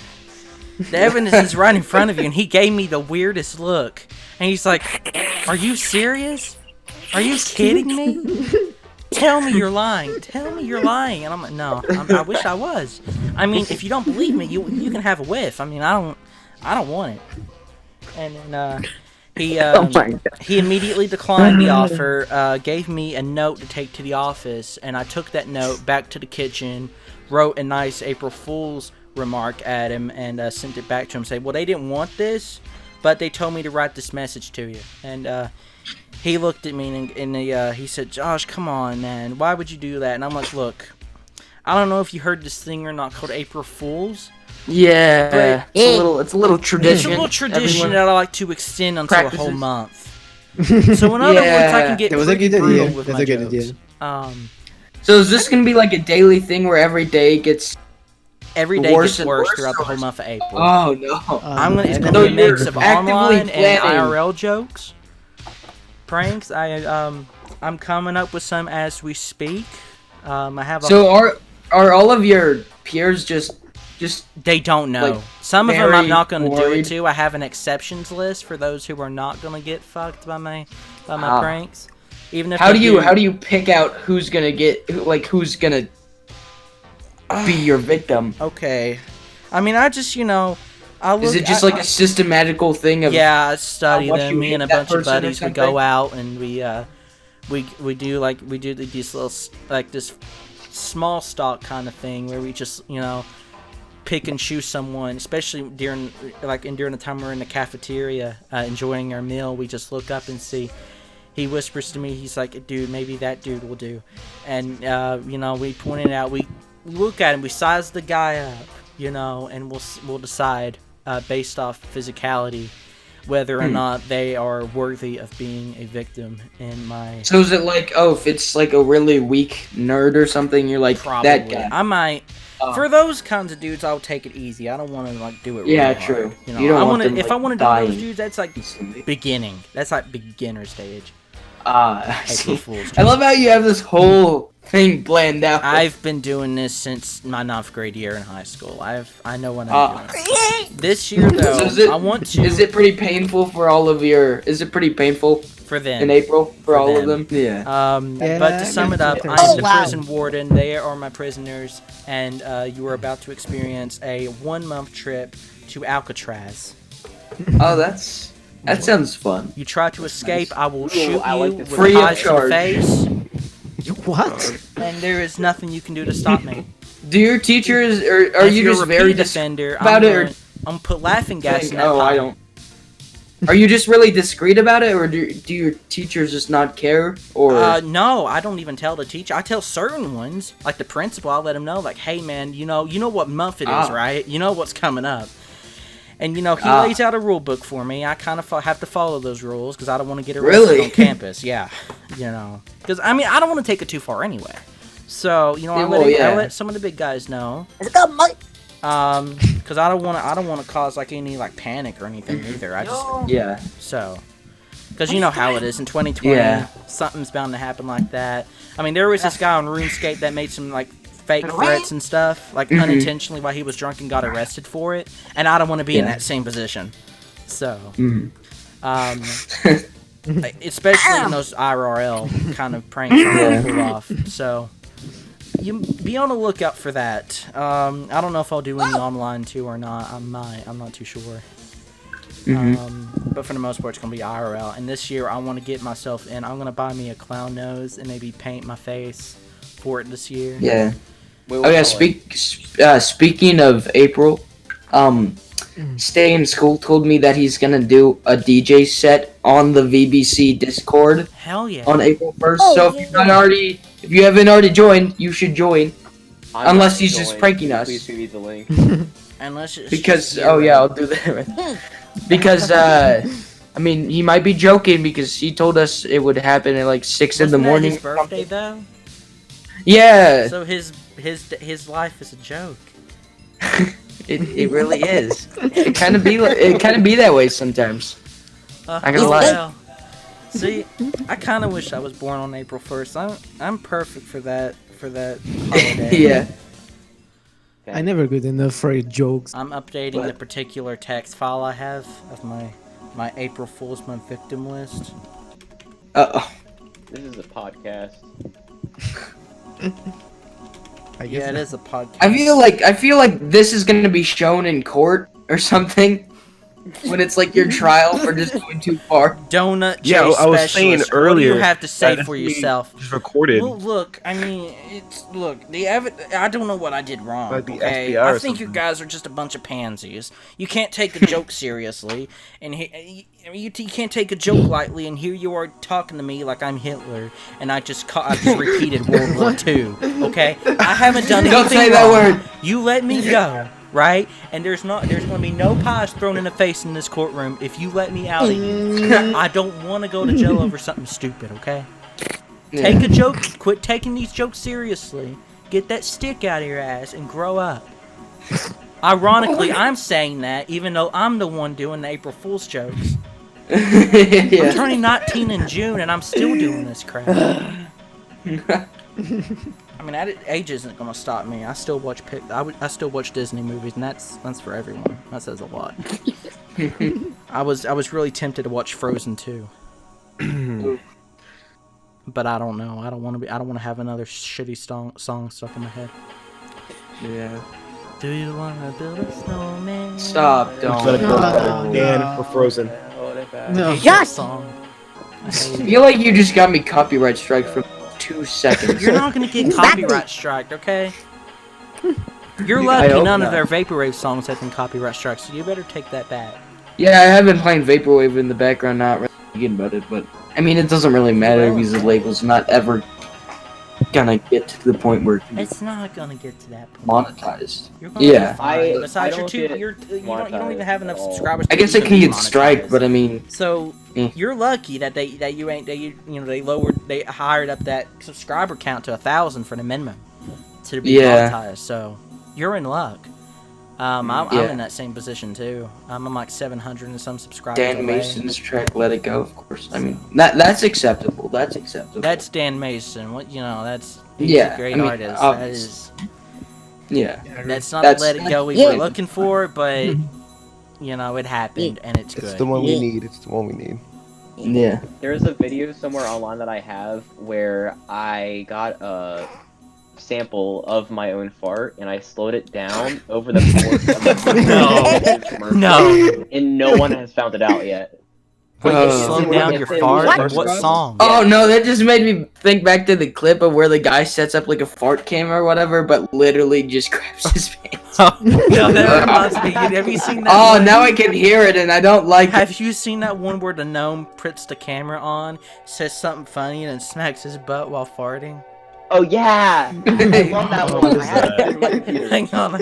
Speaker 3: the evidence is right in front of you. And he gave me the weirdest look. And he's like, are you serious? Are you kidding me? Tell me you're lying. Tell me you're lying. And I'm like, no, I wish I was. I mean, if you don't believe me, you can have a whiff. I mean, I don't want it. And then he immediately declined the offer, gave me a note to take to the office, and I took that note back to the kitchen, wrote a nice April Fool's remark at him, and sent it back to him, saying, well, they didn't want this, but they told me to write this message to you. And he looked at me, and he said, Josh, come on, man, why would you do that? And I'm like, look, I don't know if you heard this thing or not called April Fools.
Speaker 1: Yeah, it's a little tradition.
Speaker 3: It's a little tradition
Speaker 1: Everyone-
Speaker 3: that I like to extend until a whole
Speaker 1: practices.
Speaker 3: month. So in other words, I can get
Speaker 2: That was a
Speaker 3: pretty
Speaker 2: good
Speaker 3: brutal
Speaker 2: idea.
Speaker 3: with
Speaker 2: That's
Speaker 3: my
Speaker 2: a good
Speaker 3: jokes.
Speaker 2: idea.
Speaker 1: So is this gonna be like a daily thing where every day gets?
Speaker 3: Every day
Speaker 1: Worse
Speaker 3: gets
Speaker 1: and
Speaker 3: worse
Speaker 1: worse,
Speaker 3: throughout the
Speaker 1: or-
Speaker 3: whole month of April.
Speaker 1: Oh no!
Speaker 3: It's
Speaker 2: and
Speaker 3: gonna
Speaker 1: So
Speaker 3: be a mix
Speaker 1: you're
Speaker 3: of
Speaker 1: actively
Speaker 3: online and
Speaker 1: planning.
Speaker 3: IRL jokes, pranks. I'm coming up with some as we speak. I have.
Speaker 1: So are all of your peers just?
Speaker 3: They don't know.
Speaker 1: like,
Speaker 3: Some of them I'm
Speaker 1: very
Speaker 3: not going to do it
Speaker 1: worried?
Speaker 3: to. I have an exceptions list for those who are not going to get fucked by my
Speaker 1: Ah.
Speaker 3: pranks. Even if
Speaker 1: How
Speaker 3: they
Speaker 1: do you pick out who's gonna who's gonna be your victim?
Speaker 3: Okay, I mean I just I look.
Speaker 1: Is it just like a systematical thing of?
Speaker 3: Yeah, I study
Speaker 1: how much
Speaker 3: them.
Speaker 1: you
Speaker 3: Me and a
Speaker 1: hate that
Speaker 3: bunch of
Speaker 1: person or
Speaker 3: buddies. We
Speaker 1: something?
Speaker 3: go out and we do these little like this small stock kind of thing where we just pick and choose someone, especially during the time we're in the cafeteria enjoying our meal. We just look up and see. He whispers to me, he's like, dude, maybe that dude will do. And we point it out. look at him, we size the guy up, you know, and we'll decide based off physicality whether or not they are worthy of being a victim in my.
Speaker 1: So is it like, if it's like a really weak nerd or something, you're like
Speaker 3: Probably.
Speaker 1: that guy?
Speaker 3: I might. For those kinds of dudes, I'll take it easy. I don't want to like do it. Really hard.
Speaker 1: True.
Speaker 3: You know,
Speaker 1: You don't
Speaker 3: I
Speaker 1: want
Speaker 3: want to.
Speaker 1: them,
Speaker 3: If
Speaker 1: like,
Speaker 3: I want to do
Speaker 1: dying
Speaker 3: those dudes, that's like
Speaker 1: instantly.
Speaker 3: beginning. That's like beginner stage.
Speaker 1: I
Speaker 3: April
Speaker 1: see.
Speaker 3: Fool's
Speaker 1: I love how you have this whole thing planned out.
Speaker 3: I've been doing this since my 9th grade year in high school. I know what I'm doing. This year though,
Speaker 1: So
Speaker 3: I want to.
Speaker 1: Is it pretty painful for all of your? Is it pretty painful
Speaker 3: for them
Speaker 1: in April for all of
Speaker 3: them.
Speaker 1: them? Yeah.
Speaker 3: But to sum it up,
Speaker 2: Oh,
Speaker 3: I am the
Speaker 5: wow.
Speaker 3: prison warden. They are my prisoners, and you are about to experience a 1-month trip to Alcatraz.
Speaker 1: Oh, that sounds fun.
Speaker 3: You try to escape, I will shoot
Speaker 4: I like
Speaker 3: you
Speaker 4: this.
Speaker 3: with
Speaker 1: Free of
Speaker 3: eyes to the
Speaker 1: charge.
Speaker 3: face,
Speaker 2: What?
Speaker 3: and there is nothing you can do to stop me.
Speaker 1: Do your teachers, or are
Speaker 3: If
Speaker 1: you
Speaker 3: you're a
Speaker 1: just very
Speaker 3: repeat
Speaker 1: discreet
Speaker 3: offender,
Speaker 1: about it, or
Speaker 3: I'm gonna put laughing gas in
Speaker 1: think,
Speaker 3: that
Speaker 1: oh,
Speaker 3: pot.
Speaker 1: I don't. Are you just really discreet about it, or do your teachers just not care? Or
Speaker 3: No, I don't even tell the teacher. I tell certain ones, like the principal. I'll let him know, like, hey man, you know what month it is, right? You know what's coming up. And he lays out a rule book for me. I kind of have to follow those rules because I don't want to get arrested
Speaker 1: Really?
Speaker 3: on campus. Yeah, because I mean I don't want to take it too far anyway. So I let some of the big guys know.
Speaker 5: Let's go, Mike.
Speaker 3: Because I don't want to cause like any like panic or anything either. I just
Speaker 1: yeah.
Speaker 3: because you know how it is in 2020.
Speaker 1: Yeah.
Speaker 3: Something's bound to happen like that. I mean, there was this guy on RuneScape that made some like fake threats and stuff, like unintentionally while he was drunk and got arrested for it. And I don't want to be in that same position. So, especially in those IRL kind of pranks I pull off. So, you be on the lookout for that. I don't know if I'll do any online too or not. I might. I'm not too sure. But for the most part, it's gonna be IRL. And this year, I want to get myself in. I'm gonna buy me a clown nose and maybe paint my face for it this year.
Speaker 1: Yeah.
Speaker 4: Wait,
Speaker 1: Oh yeah. Speaking of April, Stay in School told me that he's gonna do a DJ set on the VBC Discord
Speaker 3: Hell yeah.
Speaker 1: on April 1st.
Speaker 5: Oh,
Speaker 1: So if you haven't already joined, you should join. Unless he's just pranking us.
Speaker 4: Please give me the link.
Speaker 3: Unless it's
Speaker 1: Because
Speaker 3: just
Speaker 1: I'll do that. Because I mean, he might be joking because he told us it would happen at like 6 in the
Speaker 3: Wasn't that
Speaker 1: morning.
Speaker 3: his birthday though.
Speaker 1: Yeah,
Speaker 3: So his life is a joke.
Speaker 1: it really is. It kind of be that way sometimes. I gotta lie.
Speaker 3: Well, see, I kind of wish I was born on April 1st. I'm perfect for that holiday.
Speaker 1: Yeah.
Speaker 2: I never good enough for jokes.
Speaker 3: I'm updating the particular text file I have of my April Fool's Month victim list.
Speaker 4: This is a podcast.
Speaker 2: I guess
Speaker 3: Yeah, it
Speaker 2: not.
Speaker 3: is a podcast.
Speaker 1: I feel like this is gonna be shown in court or something. When it's like your trial for just going too far.
Speaker 3: Donut
Speaker 7: Yeah,
Speaker 3: chase
Speaker 7: I was saying
Speaker 3: specialist.
Speaker 7: earlier
Speaker 3: What do you have to say
Speaker 7: that
Speaker 3: for
Speaker 7: it's being
Speaker 3: yourself?
Speaker 7: Just recorded.
Speaker 3: Well, look, I mean, I don't know what I did wrong.
Speaker 7: Like the
Speaker 3: Okay,
Speaker 7: FBI or
Speaker 3: I think you
Speaker 7: something.
Speaker 3: guys are just a bunch of pansies. You can't take the joke seriously, and you can't take a joke lightly. And here you are talking to me like I'm Hitler, and I just repeated World War II. Okay, I haven't done anything
Speaker 1: Don't say that
Speaker 3: wrong.
Speaker 1: word.
Speaker 3: You let me go. Right, and there's going to be no pies thrown in the face in this courtroom if you let me out of here. I don't want to go to jail over something stupid, okay? Take a joke, quit taking these jokes seriously. Get that stick out of your ass and grow up. Ironically, I'm saying that even though I'm the one doing the April Fool's jokes. I'm
Speaker 1: Yeah.
Speaker 3: turning 19 in June and I'm still doing this crap. I mean, age isn't gonna stop me. I still watch I still watch Disney movies, and that's for everyone. That says a lot. I was really tempted to watch Frozen 2, but I don't know. I don't want to have another shitty song stuck in my head.
Speaker 1: Yeah.
Speaker 3: Do you wanna build a snowman?
Speaker 1: Stop!
Speaker 7: Let it
Speaker 1: Don't.
Speaker 7: go. Dan, we're frozen.
Speaker 2: No.
Speaker 3: Yes. Song. I hate
Speaker 1: I
Speaker 3: it.
Speaker 1: feel like you just got me copyright strike for 2 seconds.
Speaker 3: You're not gonna get copyright striked, okay? You're
Speaker 1: I
Speaker 3: lucky
Speaker 1: hope
Speaker 3: none of
Speaker 1: not.
Speaker 3: their Vaporwave songs have been copyright struck, so you better take that back.
Speaker 1: Yeah, I have been playing Vaporwave in the background, not really thinking about it, but I mean, it doesn't really matter because the label's not ever gonna get to the point where
Speaker 3: It's not gonna get to that point.
Speaker 1: monetized.
Speaker 3: You're gonna
Speaker 1: Yeah.
Speaker 3: be fine.
Speaker 4: I
Speaker 3: Besides,
Speaker 4: don't get
Speaker 3: you don't even have enough
Speaker 4: monetized at all.
Speaker 3: subscribers.
Speaker 1: I
Speaker 3: to
Speaker 1: guess I
Speaker 3: even
Speaker 1: can
Speaker 3: be
Speaker 1: get strike,
Speaker 3: monetized.
Speaker 1: but I mean,
Speaker 3: So
Speaker 1: Mm.
Speaker 3: you're lucky that they hired up that subscriber count to 1,000 for the minimum to be
Speaker 1: Yeah.
Speaker 3: monetized. So you're in luck. I'm
Speaker 1: Yeah.
Speaker 3: in that same position too. I'm like 700 and some subscribers
Speaker 1: Dan
Speaker 3: away.
Speaker 1: Mason's track "Let It Go," of course. I mean, that's acceptable. That's acceptable.
Speaker 3: That's Dan Mason. What he's
Speaker 1: Yeah,
Speaker 3: a great
Speaker 1: I mean,
Speaker 3: artist. That
Speaker 1: obvious.
Speaker 3: is.
Speaker 1: Yeah.
Speaker 3: That's not
Speaker 1: That's-
Speaker 3: the Let It Go we
Speaker 5: Yeah.
Speaker 3: were looking for, but it happened and it's good.
Speaker 7: It's the one we
Speaker 5: Yeah.
Speaker 7: need. It's the one we need.
Speaker 1: Yeah.
Speaker 4: There's a video somewhere online that I have where I got a sample of my own fart and I slowed it down over the course of a commercial,
Speaker 3: No.
Speaker 4: and no one has found it out yet.
Speaker 3: Wait, you
Speaker 1: Oh.
Speaker 3: slowed down your
Speaker 4: What?
Speaker 3: fart?
Speaker 5: What?
Speaker 3: What song?
Speaker 1: Oh no, that just made me think back to the clip of where the guy sets up like a fart camera or whatever, but literally just grabs his pants.
Speaker 3: No, that reminds me. Have you seen that?
Speaker 1: Oh,
Speaker 3: one?
Speaker 1: now I can hear it and I don't like it.
Speaker 3: Have you seen that one where the gnome puts the camera on, says something funny, and then smacks his butt while farting?
Speaker 4: Oh yeah, I love that
Speaker 7: Oh,
Speaker 4: one.
Speaker 7: what
Speaker 4: I
Speaker 7: is
Speaker 4: have
Speaker 7: that?
Speaker 4: it in my computer.
Speaker 3: Hang on,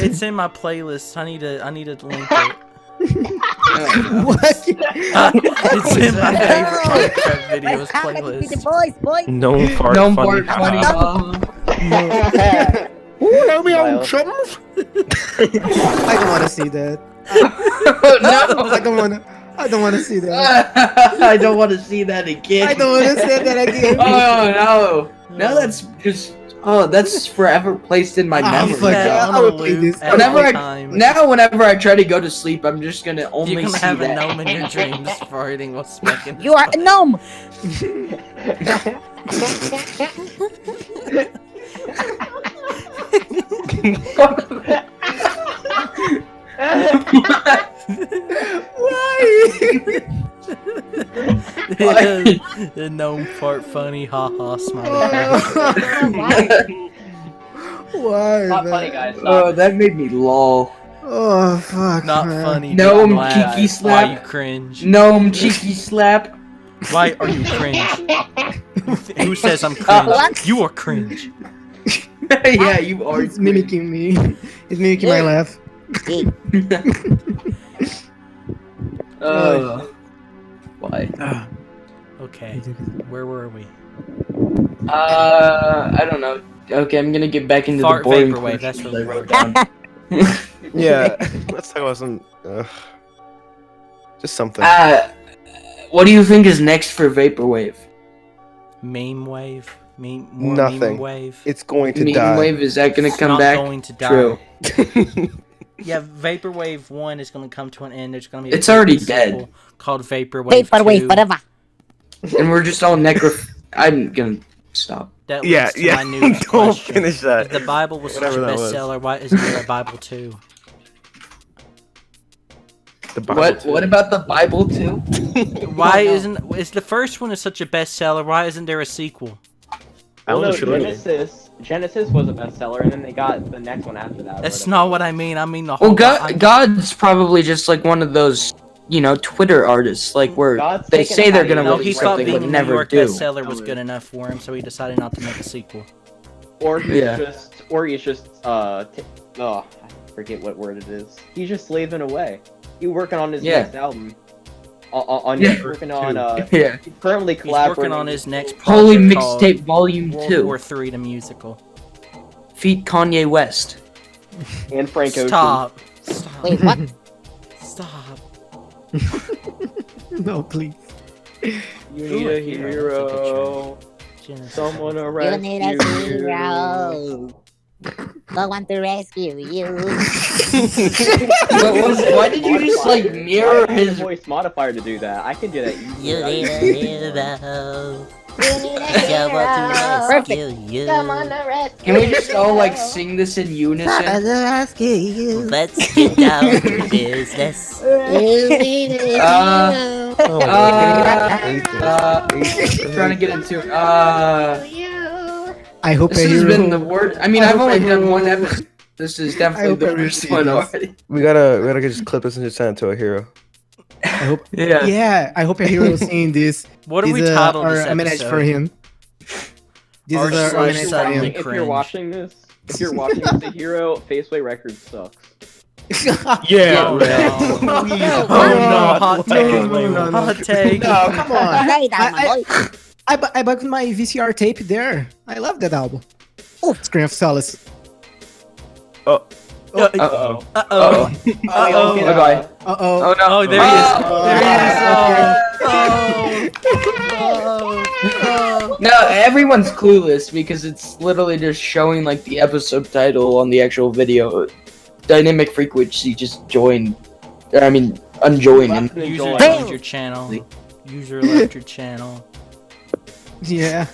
Speaker 3: it's in my playlist. I need to link it.
Speaker 2: What?
Speaker 3: It's in my favorite Minecraft videos
Speaker 5: How can it be the
Speaker 3: playlist.
Speaker 5: boys, boy?
Speaker 7: No fart
Speaker 1: No
Speaker 7: funny.
Speaker 1: fart funny.
Speaker 2: Ooh, let me
Speaker 4: Smile.
Speaker 2: on chums. I don't want to see that.
Speaker 1: No.
Speaker 2: I don't want to see that.
Speaker 1: I don't want to see that again.
Speaker 2: I don't want to say that again.
Speaker 1: Oh no! Now that's just that's forever placed in my
Speaker 2: Ah,
Speaker 1: memory.
Speaker 2: fuck
Speaker 3: Yeah,
Speaker 2: yeah,
Speaker 3: on
Speaker 2: I
Speaker 3: a
Speaker 2: will play
Speaker 3: loop
Speaker 2: this.
Speaker 3: every
Speaker 1: Whenever I
Speaker 3: time.
Speaker 1: whenever I try to go to sleep, I'm just gonna only
Speaker 3: You're gonna
Speaker 1: see
Speaker 3: have a
Speaker 1: that.
Speaker 3: gnome in your dreams farting while smacking. his
Speaker 5: You are a
Speaker 3: butt.
Speaker 5: gnome.
Speaker 3: The gnome fart funny, haha, smiley face.
Speaker 2: Why?
Speaker 4: Not
Speaker 2: man?
Speaker 4: funny, guys.
Speaker 1: Oh,
Speaker 4: Stop.
Speaker 1: that made me lol.
Speaker 2: Oh fuck.
Speaker 3: Not
Speaker 2: man.
Speaker 3: funny.
Speaker 1: Gnome
Speaker 3: don't laugh.
Speaker 1: cheeky
Speaker 3: Why you
Speaker 1: slap.
Speaker 3: cringe?
Speaker 1: Gnome cheeky slap.
Speaker 3: Why are you cringe? Who says I'm
Speaker 5: What?
Speaker 3: cringe? You are cringe.
Speaker 1: Yeah, you are.
Speaker 2: It's mimicking me. It's mimicking my laugh.
Speaker 1: Why?
Speaker 3: Okay, where were we?
Speaker 1: I don't know. Okay, I'm gonna get back into
Speaker 3: Fart
Speaker 1: the boring
Speaker 3: vaporwave,
Speaker 1: questions
Speaker 3: that's
Speaker 1: I
Speaker 3: what
Speaker 1: wrote down.
Speaker 7: Yeah. Let's talk about some. Just something.
Speaker 1: What do you think is next for vaporwave?
Speaker 3: Meme wave? More
Speaker 7: Nothing.
Speaker 3: Meme wave?
Speaker 7: It's going to
Speaker 1: Meme
Speaker 7: die.
Speaker 1: wave, is that gonna
Speaker 3: It's
Speaker 1: come
Speaker 3: not
Speaker 1: back?
Speaker 3: going to die.
Speaker 1: True.
Speaker 3: Yeah, Vaporwave 1 is going to come to an end. There's going to be a
Speaker 1: It's already
Speaker 3: sequel
Speaker 1: dead.
Speaker 3: called Vaporwave
Speaker 5: Vaporwave
Speaker 3: 2.
Speaker 5: forever.
Speaker 1: And we're just all I'm gonna stop.
Speaker 3: That
Speaker 7: Yeah,
Speaker 3: leads to
Speaker 7: yeah.
Speaker 3: my newest
Speaker 7: Don't
Speaker 3: question.
Speaker 7: finish that.
Speaker 3: If the Bible was such a
Speaker 7: Whatever that was.
Speaker 3: bestseller, why isn't there a Bible 2?
Speaker 7: The Bible
Speaker 1: What?
Speaker 7: too.
Speaker 1: What about the Bible too?
Speaker 3: Why isn't... Is the first one is such a bestseller, why isn't there a sequel?
Speaker 7: I
Speaker 4: Well,
Speaker 7: don't
Speaker 4: no,
Speaker 7: know. Should we-
Speaker 4: Genesis was a bestseller, and then they got the next one after that. or
Speaker 3: That's
Speaker 4: whatever.
Speaker 3: not what I mean. I mean the whole...
Speaker 1: Well,
Speaker 3: I'm-
Speaker 1: God's probably just like one of those, Twitter artists, like where
Speaker 4: God's
Speaker 1: they
Speaker 4: taking
Speaker 1: say
Speaker 4: a
Speaker 1: they're gonna
Speaker 3: No,
Speaker 4: hiatus.
Speaker 3: he
Speaker 1: release
Speaker 3: thought
Speaker 1: something
Speaker 3: being
Speaker 1: but
Speaker 3: a New
Speaker 1: never
Speaker 3: York
Speaker 1: do.
Speaker 3: bestseller was good enough for him, so he decided not to make a sequel.
Speaker 4: Or he's
Speaker 1: Yeah.
Speaker 4: I forget what word it is. He's just slaving away. He's working on his
Speaker 1: Yeah.
Speaker 4: next album. On
Speaker 1: Yeah.
Speaker 4: working on
Speaker 1: Yeah.
Speaker 4: he's currently
Speaker 3: He's
Speaker 4: collaborating
Speaker 3: working on his next
Speaker 1: Holy
Speaker 3: project called
Speaker 1: mixtape volume
Speaker 3: World
Speaker 1: 2.
Speaker 3: War 3 the musical.
Speaker 1: Feat Kanye West.
Speaker 4: and Frank Ocean.
Speaker 3: Stop. Stop.
Speaker 5: Wait, what?
Speaker 3: Stop.
Speaker 2: No, please.
Speaker 4: You
Speaker 3: Ooh,
Speaker 4: need
Speaker 3: a
Speaker 4: a
Speaker 3: hero.
Speaker 4: hero.
Speaker 3: Genesis.
Speaker 4: Someone to
Speaker 5: You
Speaker 4: rescue
Speaker 5: need a hero. No one to rescue you.
Speaker 1: Why did you just like mirror
Speaker 4: I have
Speaker 1: his?
Speaker 4: a voice modifier to do that. I can do that easily.
Speaker 5: You need a hero. You need a
Speaker 3: Someone to
Speaker 5: hero.
Speaker 3: rescue you.
Speaker 5: Come on to rescue
Speaker 1: Can we just all like
Speaker 5: you.
Speaker 1: sing this in unison?
Speaker 5: rescue you.
Speaker 3: Let's get down to business.
Speaker 5: You need a hero.
Speaker 7: Oh, my God.
Speaker 1: Trying to get into
Speaker 2: I hope
Speaker 1: This
Speaker 2: a
Speaker 1: has
Speaker 2: hero.
Speaker 1: been the word. I mean,
Speaker 2: I
Speaker 1: I've
Speaker 2: hope
Speaker 1: only
Speaker 2: I
Speaker 1: done
Speaker 2: hear-
Speaker 1: one episode. This is
Speaker 2: I
Speaker 1: definitely
Speaker 2: hope
Speaker 1: the
Speaker 2: I
Speaker 1: first
Speaker 2: receive
Speaker 1: one
Speaker 2: this.
Speaker 1: already.
Speaker 7: we gotta just clip this and just send it to a hero.
Speaker 2: I hope.
Speaker 1: Yeah.
Speaker 2: Yeah, I hope a hero seeing this.
Speaker 3: What are we
Speaker 2: is
Speaker 3: titled
Speaker 2: or
Speaker 3: this
Speaker 2: a manage
Speaker 3: episode?
Speaker 2: for him. This
Speaker 3: Or
Speaker 2: is our
Speaker 3: slash
Speaker 2: next
Speaker 3: suddenly
Speaker 2: video.
Speaker 4: If you're
Speaker 3: cringe.
Speaker 4: watching this, the hero Faceway Records sucks.
Speaker 7: Yeah.
Speaker 3: Oh,
Speaker 7: right.
Speaker 3: no.
Speaker 5: Oh,
Speaker 3: no, hot
Speaker 2: no,
Speaker 3: take.
Speaker 2: no.
Speaker 3: Hot take.
Speaker 2: No, come on.
Speaker 5: Say that, my boy.
Speaker 2: I bought my VCR tape there. I love that album. Oh, Scream of Solace.
Speaker 7: Oh.
Speaker 1: Uh-oh.
Speaker 3: Uh-oh. Uh-oh.
Speaker 1: Bye-bye.
Speaker 2: Uh-oh.
Speaker 1: Oh, no.
Speaker 3: Oh, there he is.
Speaker 1: Oh.
Speaker 3: There he is. Oh.
Speaker 1: No, everyone's clueless because it's literally just showing like the episode title on the actual video. Dynamic frequency just joined. I mean, unjoined.
Speaker 4: Left and
Speaker 3: User
Speaker 4: enjoy.
Speaker 3: left your channel. User left your channel.
Speaker 2: Yeah.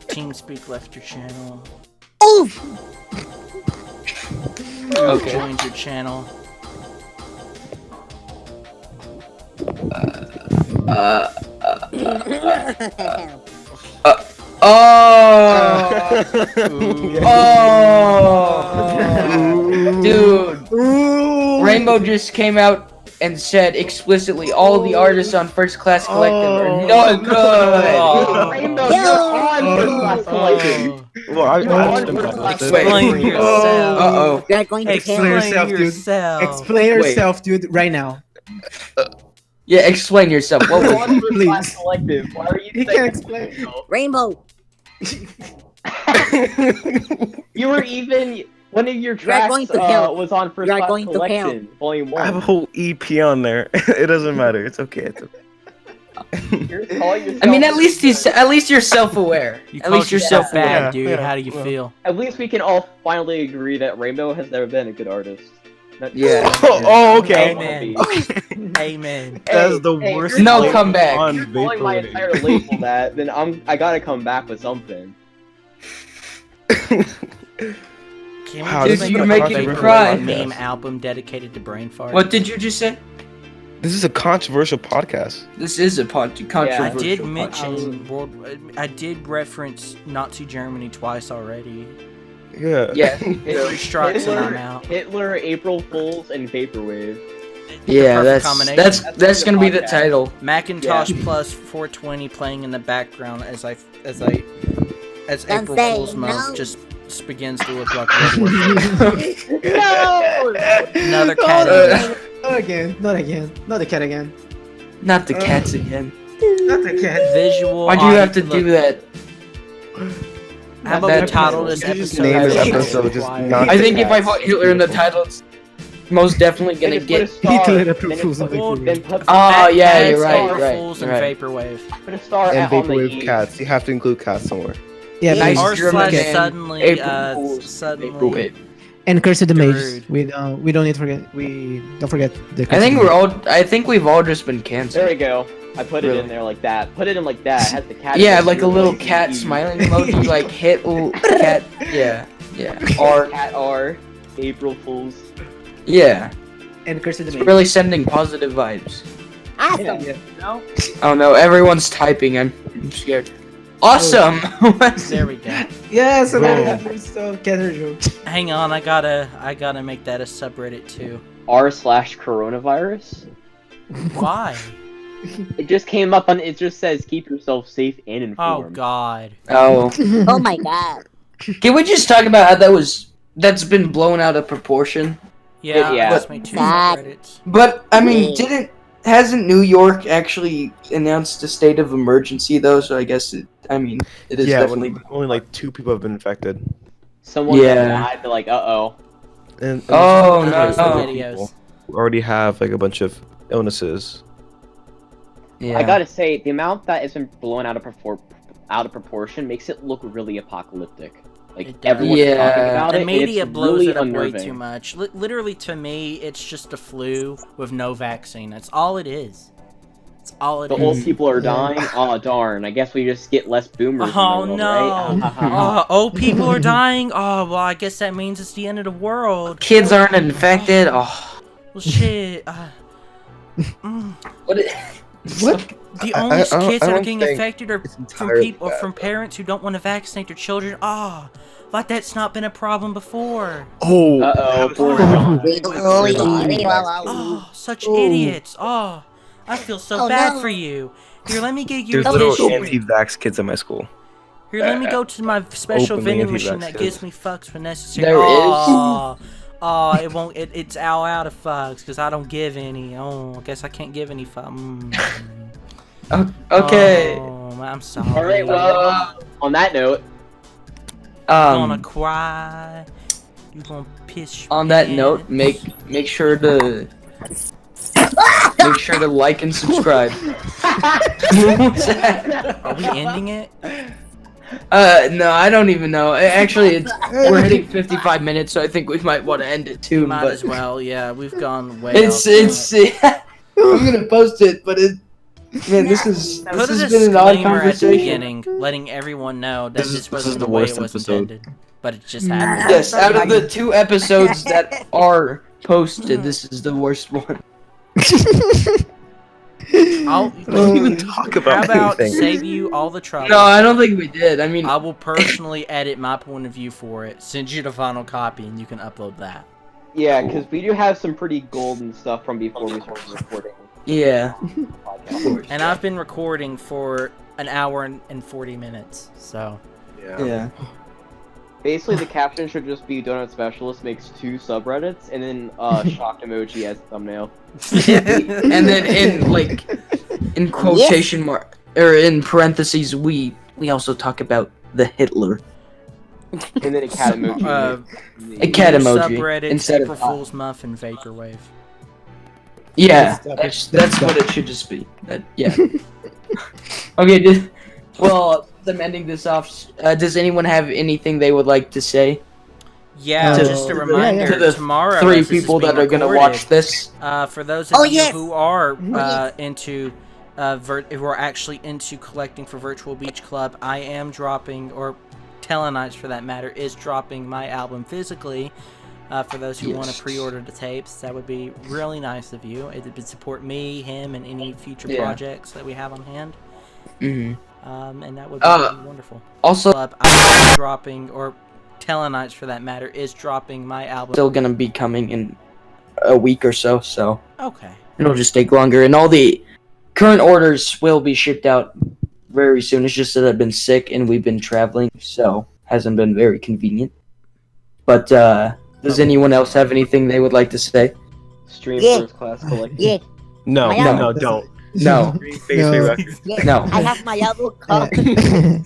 Speaker 3: TeamSpeak left your channel.
Speaker 5: Oof.
Speaker 1: Okay.
Speaker 3: Joined your channel.
Speaker 1: Oh, dude. Rainbow just came out and said explicitly all the artists on First Class Collective are not good.
Speaker 3: Oh.
Speaker 4: Rainbow,
Speaker 5: Yo.
Speaker 4: you're on First Class Collective.
Speaker 7: Well, I
Speaker 4: You're
Speaker 7: watched
Speaker 4: on
Speaker 7: them.
Speaker 4: First Class
Speaker 1: Wait.
Speaker 3: Explain
Speaker 4: Collective.
Speaker 3: yourself.
Speaker 1: Uh-oh.
Speaker 5: You're going to
Speaker 2: Explain
Speaker 5: kill.
Speaker 2: yourself, dude.
Speaker 3: yourself.
Speaker 2: Explain yourself, dude, right now.
Speaker 1: Yeah, explain yourself. What
Speaker 4: You're
Speaker 1: was
Speaker 4: on First Class
Speaker 2: Please.
Speaker 4: Collective. Why are you
Speaker 2: He
Speaker 4: saying
Speaker 2: can't explain.
Speaker 5: Rainbow.
Speaker 4: You were even one of your
Speaker 5: are
Speaker 4: tracks
Speaker 5: going to kill.
Speaker 4: was on First
Speaker 5: You are
Speaker 4: Class
Speaker 5: going to
Speaker 4: Collection, Volume
Speaker 7: I have a
Speaker 4: 1.
Speaker 7: whole EP on there. It doesn't matter. It's okay. It's okay.
Speaker 4: You're calling yourself-
Speaker 1: I mean, at least you're self-aware.
Speaker 3: You
Speaker 1: At least you're
Speaker 3: yourself
Speaker 1: self-aware.
Speaker 3: bad,
Speaker 7: Yeah,
Speaker 3: dude.
Speaker 7: yeah,
Speaker 3: How do you
Speaker 7: well.
Speaker 3: feel?
Speaker 4: At least we can all finally agree that Rainbow has never been a good artist.
Speaker 1: Yeah.
Speaker 7: Oh, okay.
Speaker 3: Amen. Amen.
Speaker 7: That's the
Speaker 4: Hey,
Speaker 7: worst.
Speaker 4: you're
Speaker 1: No
Speaker 7: label
Speaker 1: comeback.
Speaker 7: on
Speaker 4: If you're calling my
Speaker 7: Vaporwave.
Speaker 4: entire label that, then I gotta come back with something.
Speaker 3: Can we
Speaker 7: Wow,
Speaker 3: just
Speaker 1: this
Speaker 3: make
Speaker 1: is
Speaker 3: a
Speaker 1: making me
Speaker 3: Vaporwave
Speaker 1: cry.
Speaker 3: meme album dedicated to brain fart?
Speaker 1: What did you just say?
Speaker 7: This is a controversial podcast.
Speaker 1: This is a controversial.
Speaker 3: I did
Speaker 1: podcast.
Speaker 3: mention world. I did reference Nazi Germany twice already.
Speaker 7: Yeah.
Speaker 1: Yeah.
Speaker 3: Three strikes and I'm out.
Speaker 4: Hitler, April Fools, and Vaporwave.
Speaker 1: Yeah,
Speaker 3: perfect
Speaker 1: that's
Speaker 3: combination.
Speaker 1: that's gonna be the
Speaker 4: Podcast.
Speaker 1: title.
Speaker 3: Macintosh plus 420 playing in the background as
Speaker 5: Don't
Speaker 3: April
Speaker 5: say
Speaker 3: Fool's
Speaker 5: no.
Speaker 3: mouth just begins to look like World War II.
Speaker 4: No!
Speaker 3: Another cat. image.
Speaker 2: Not again. Not again. Not the cat again.
Speaker 1: Not the cats again.
Speaker 2: Not the cat.
Speaker 3: Visual.
Speaker 1: Why'd you have to
Speaker 3: look,
Speaker 1: do that?
Speaker 3: How about we title this
Speaker 7: You just
Speaker 3: episode?
Speaker 7: name this
Speaker 3: Visual
Speaker 7: episode just
Speaker 3: Quiet?
Speaker 7: not-
Speaker 1: I think if I put Hitler in the title, it's most definitely gonna
Speaker 4: Then
Speaker 1: get.
Speaker 4: just put a star.
Speaker 2: Hitler,
Speaker 4: Then
Speaker 2: April
Speaker 4: just
Speaker 2: Fools, and
Speaker 4: put-
Speaker 2: Vaporwave.
Speaker 4: then put
Speaker 1: Oh yeah,
Speaker 3: Cats,
Speaker 1: you're right.
Speaker 3: April
Speaker 1: Right.
Speaker 3: Fools,
Speaker 1: You're
Speaker 3: and
Speaker 1: right.
Speaker 3: Vaporwave.
Speaker 4: put a star
Speaker 7: And
Speaker 4: at on the
Speaker 7: Vaporwave
Speaker 4: E.
Speaker 7: cats. You have to include cats somewhere.
Speaker 2: Yeah,
Speaker 1: Nice.
Speaker 3: Or
Speaker 1: German
Speaker 3: slash
Speaker 1: band,
Speaker 3: suddenly,
Speaker 1: April Fools,
Speaker 3: suddenly.
Speaker 1: Vaporwave.
Speaker 2: And Curse of the
Speaker 3: Dude.
Speaker 2: Mages. We don't need to forget. We don't forget the.
Speaker 1: I think I think we've all just been
Speaker 4: There
Speaker 1: canceled.
Speaker 4: we go. I put it
Speaker 1: Really?
Speaker 4: in there like that. Put it in like that. It has the cat.
Speaker 1: Yeah,
Speaker 4: emoji
Speaker 1: like a little
Speaker 4: like
Speaker 1: cat
Speaker 4: E.
Speaker 1: smiling emoji, like hit cat. Yeah, yeah. Or
Speaker 4: Cat R. April Fools.
Speaker 1: yeah,
Speaker 2: And Curse of the Mages.
Speaker 1: really sending positive vibes.
Speaker 5: Awesome.
Speaker 4: No?
Speaker 1: Oh no, everyone's typing. I'm scared. Awesome.
Speaker 3: There we go.
Speaker 2: Yes, and
Speaker 7: Whoa.
Speaker 2: then so cat jokes.
Speaker 3: Hang on, I gotta make that a subreddit too.
Speaker 4: R/coronavirus.
Speaker 3: Why?
Speaker 4: It just came up on. It just says keep yourself safe and
Speaker 3: Oh
Speaker 4: informed.
Speaker 3: God.
Speaker 1: Oh,
Speaker 5: Oh my god.
Speaker 1: can we just talk about how that's been blown out of proportion?
Speaker 3: Yeah,
Speaker 4: Yeah.
Speaker 3: that's my two
Speaker 5: Sad.
Speaker 3: subreddits.
Speaker 1: But I mean,
Speaker 5: Yeah.
Speaker 1: hasn't New York actually announced a state of emergency though? So I guess it is
Speaker 7: Yeah,
Speaker 1: definitely.
Speaker 7: only like 2 people have been infected.
Speaker 4: Someone
Speaker 1: Yeah.
Speaker 4: died. They're like, uh-oh.
Speaker 7: And
Speaker 1: Oh,
Speaker 7: there's
Speaker 1: no.
Speaker 7: other
Speaker 3: Videos.
Speaker 7: people who already have like a bunch of illnesses.
Speaker 1: Yeah.
Speaker 4: I gotta say, the amount that has been blown out of proportion makes it look really apocalyptic. Like
Speaker 3: It does.
Speaker 4: everyone's
Speaker 1: Yeah.
Speaker 4: talking about
Speaker 3: The
Speaker 4: it.
Speaker 3: media
Speaker 4: and it's
Speaker 3: blows
Speaker 4: really
Speaker 3: it up way
Speaker 4: unnerving.
Speaker 3: too much. Literally, to me, it's just a flu with no vaccine. That's all it is. That's all it
Speaker 4: The
Speaker 3: is.
Speaker 4: old people are dying. Oh darn! I guess we just get less boomers.
Speaker 3: Oh
Speaker 4: in the world,
Speaker 3: no!
Speaker 4: Right?
Speaker 3: Old people are dying. Oh well, I guess that means it's the end of the world.
Speaker 1: Kids aren't infected. Oh,
Speaker 3: Well, shit.
Speaker 1: what?
Speaker 2: What?
Speaker 3: The
Speaker 7: I-
Speaker 3: only
Speaker 7: I
Speaker 3: kids
Speaker 7: don't-
Speaker 3: that
Speaker 7: I
Speaker 3: are
Speaker 7: don't
Speaker 3: getting
Speaker 7: think
Speaker 3: affected are
Speaker 7: it's
Speaker 3: from
Speaker 7: entirely
Speaker 3: people,
Speaker 7: bad.
Speaker 3: from parents who don't want to vaccinate their children. Ah, like that's not been a problem before.
Speaker 7: Oh,
Speaker 4: Uh-oh, poor
Speaker 3: Oh, such idiots. Oh, I feel so
Speaker 5: Oh,
Speaker 3: bad
Speaker 5: no.
Speaker 3: for you. Here, let me get you
Speaker 7: there's
Speaker 3: a
Speaker 7: little
Speaker 3: tissue.
Speaker 7: anti-vax kids at my school.
Speaker 3: Here, let me go to my special
Speaker 7: Openly
Speaker 3: vending machine that
Speaker 7: anti-vaxxers.
Speaker 3: gives me fucks when necessary.
Speaker 1: There
Speaker 3: Oh, it won't. It's all out of fucks because I don't give any. Oh, I guess I can't give any fucks.
Speaker 1: Okay.
Speaker 3: Oh, I'm sorry.
Speaker 4: All right. Well, on that note,
Speaker 3: You gonna
Speaker 1: Um.
Speaker 3: cry? You gonna piss? Your
Speaker 1: On that
Speaker 3: pants?
Speaker 1: note, make sure to like and subscribe. What's that?
Speaker 3: Are we ending it?
Speaker 1: No, I don't even know. Actually, we're hitting 55 minutes, so I think we might want to end it too.
Speaker 3: Might
Speaker 1: But
Speaker 3: as well. Yeah, we've gone way.
Speaker 1: it's I'm gonna post it, but this
Speaker 3: Put a
Speaker 1: has been an odd
Speaker 3: disclaimer at the
Speaker 1: conversation.
Speaker 3: beginning, letting everyone know that this wasn't the way it was intended, but it just happened.
Speaker 1: Yes, out of the 2 episodes that are posted, this is the worst one.
Speaker 3: I'll
Speaker 7: Don't even talk
Speaker 3: How
Speaker 7: about
Speaker 3: about
Speaker 7: anything.
Speaker 3: save you all the trouble?
Speaker 1: No, I don't think we did. I mean,
Speaker 3: I will personally edit my point of view for it, send you the final copy, and you can upload that.
Speaker 4: yeah, because we do have some pretty golden stuff from before we started recording.
Speaker 1: yeah.
Speaker 4: Podcast.
Speaker 3: And I've been recording for an hour and 40 minutes, so.
Speaker 1: Yeah.
Speaker 4: Basically, the caption should just be Donut Specialist makes 2 subreddits and then shocked emoji as thumbnail.
Speaker 1: And then in quotation mark or in parentheses, we also talk about the Hitler.
Speaker 4: And then a cat emoji.
Speaker 1: A cat
Speaker 3: New
Speaker 1: emoji
Speaker 3: subreddits,
Speaker 1: instead
Speaker 3: April
Speaker 1: of
Speaker 3: Fool's Muff, and Vaporwave.
Speaker 1: yeah. That's what it should just be. Yeah. Okay. Well, I'm ending this off. Does anyone have anything they would like to say?
Speaker 3: Yeah,
Speaker 2: To-
Speaker 3: just a
Speaker 2: yeah,
Speaker 3: reminder,
Speaker 1: To the
Speaker 3: tomorrow
Speaker 1: 3
Speaker 3: as this is
Speaker 1: people that
Speaker 3: being
Speaker 1: are gonna
Speaker 3: recorded,
Speaker 1: watch this.
Speaker 3: For those of
Speaker 5: Oh,
Speaker 3: you
Speaker 5: yes.
Speaker 3: who are
Speaker 5: yes.
Speaker 3: into who are actually into collecting for Virtual Beach Club, I am dropping, or Telenites for that matter, is dropping my album physically. For those who want to pre-order the tapes, that would be really nice of you. It would support me, him, and any future
Speaker 1: Yeah.
Speaker 3: projects that we have on hand.
Speaker 1: Mm-hmm.
Speaker 3: And that would be really wonderful.
Speaker 1: Also,
Speaker 3: I'm dropping, or Telenites for that matter, is dropping my album.
Speaker 1: still gonna be coming in a week or so. So
Speaker 3: Okay.
Speaker 1: it'll just take longer, and all the current orders will be shipped out very soon. It's just that I've been sick and we've been traveling, so hasn't been very convenient. But does anyone else have anything they would like to say?
Speaker 4: Stream
Speaker 5: Yeah.
Speaker 4: first class collecting.
Speaker 5: Yeah,
Speaker 7: No,
Speaker 5: My
Speaker 7: no,
Speaker 5: album.
Speaker 7: no, don't.
Speaker 1: No.
Speaker 7: Face
Speaker 2: No.
Speaker 7: record.
Speaker 5: yeah.
Speaker 1: No.
Speaker 5: I have my album called
Speaker 7: I'm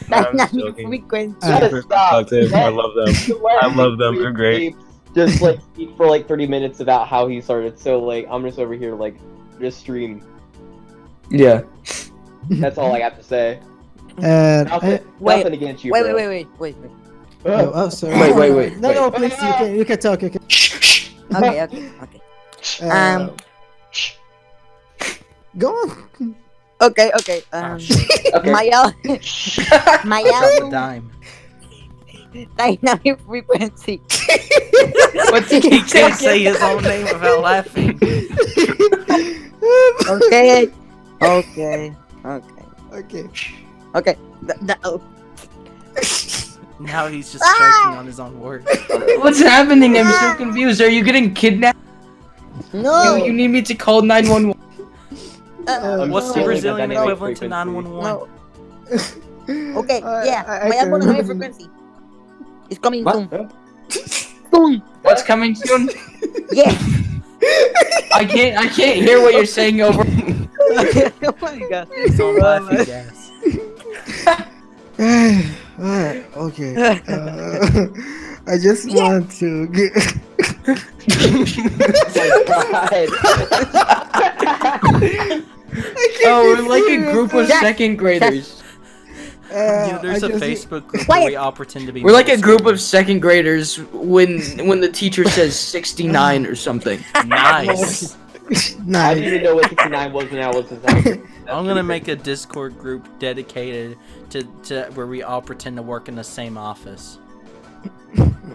Speaker 5: Dynamic
Speaker 7: joking.
Speaker 5: Frequency.
Speaker 4: Gotta stop.
Speaker 7: I love them. I love them. They're great.
Speaker 4: Just like speak for like 30 minutes about how he started. So like I'm just over here like just stream.
Speaker 1: Yeah.
Speaker 4: That's all I have to say.
Speaker 2: And
Speaker 4: Nothing,
Speaker 5: Wait,
Speaker 4: nothing against you.
Speaker 5: Wait,
Speaker 4: bro.
Speaker 5: wait.
Speaker 2: oh, sorry.
Speaker 1: Wait.
Speaker 2: No, please, you can talk. You can.
Speaker 5: Okay.
Speaker 2: Uh, Go on.
Speaker 5: Okay.
Speaker 1: Okay.
Speaker 5: My my
Speaker 3: Drop a
Speaker 5: album,
Speaker 3: dime.
Speaker 5: Dynamic Frequency.
Speaker 1: What did
Speaker 3: He
Speaker 1: he say?
Speaker 3: can't say his own name without laughing.
Speaker 5: Okay.
Speaker 2: Okay.
Speaker 3: Now he's just choking on his own words.
Speaker 1: What's happening? I'm so confused. Are you getting kidnapped?
Speaker 5: No.
Speaker 1: You need me to call 911?
Speaker 4: I'm
Speaker 3: What's the
Speaker 4: stealing
Speaker 3: Brazilian
Speaker 4: dynamic
Speaker 3: equivalent to
Speaker 4: frequency.
Speaker 3: 911?
Speaker 5: No. Okay. Yeah.
Speaker 2: I
Speaker 5: My
Speaker 2: can
Speaker 5: album, Dynamic
Speaker 2: remember.
Speaker 5: Frequency. It's coming
Speaker 1: What?
Speaker 5: soon. Soon.
Speaker 1: What's coming soon?
Speaker 5: Yeah.
Speaker 1: I can't hear what you're saying over.
Speaker 5: Oh my god.
Speaker 3: He's on laughing gas.
Speaker 2: Alright, okay. I just want to get.
Speaker 1: Oh, we're like a group of second graders.
Speaker 3: There's
Speaker 2: I
Speaker 3: a
Speaker 2: just-
Speaker 3: Facebook group
Speaker 5: Quiet.
Speaker 3: where we all pretend to be.
Speaker 1: We're like a
Speaker 3: middle
Speaker 1: group of
Speaker 3: schoolers.
Speaker 1: second graders when the teacher says 69 or something.
Speaker 3: Nice.
Speaker 4: I didn't
Speaker 2: Nice.
Speaker 4: even know what 69 was when I was in second.
Speaker 3: I'm gonna make a Discord group dedicated to where we all pretend to work in the same office.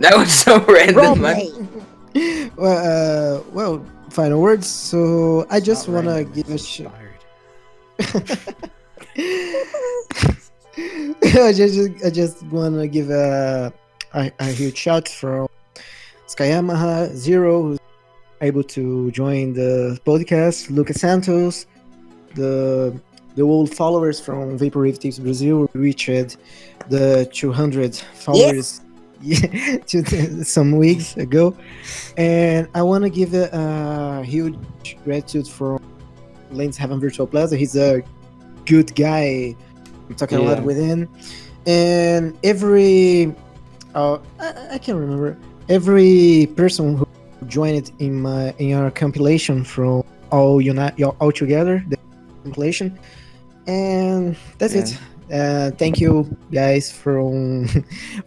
Speaker 1: That was so random. man.
Speaker 5: Roleplay.
Speaker 2: Well, final words. So I
Speaker 3: It's
Speaker 2: just
Speaker 3: not
Speaker 2: wanna
Speaker 3: random,
Speaker 2: give a
Speaker 3: it's
Speaker 2: shout.
Speaker 3: inspired.
Speaker 2: I just wanna give a huge shout from Skyamaha Zero, who's able to join the podcast. Lucas Santos, the old followers from Vaporwave Tips Brazil reached the 200 followers some weeks ago, and I want to give a huge gratitude for Lane's Heaven Virtual Plaza. He's a good guy. I'm talking a lot with him, and every I can't remember every person who joined in our compilation from all together the compilation, and that's it. Thank you guys from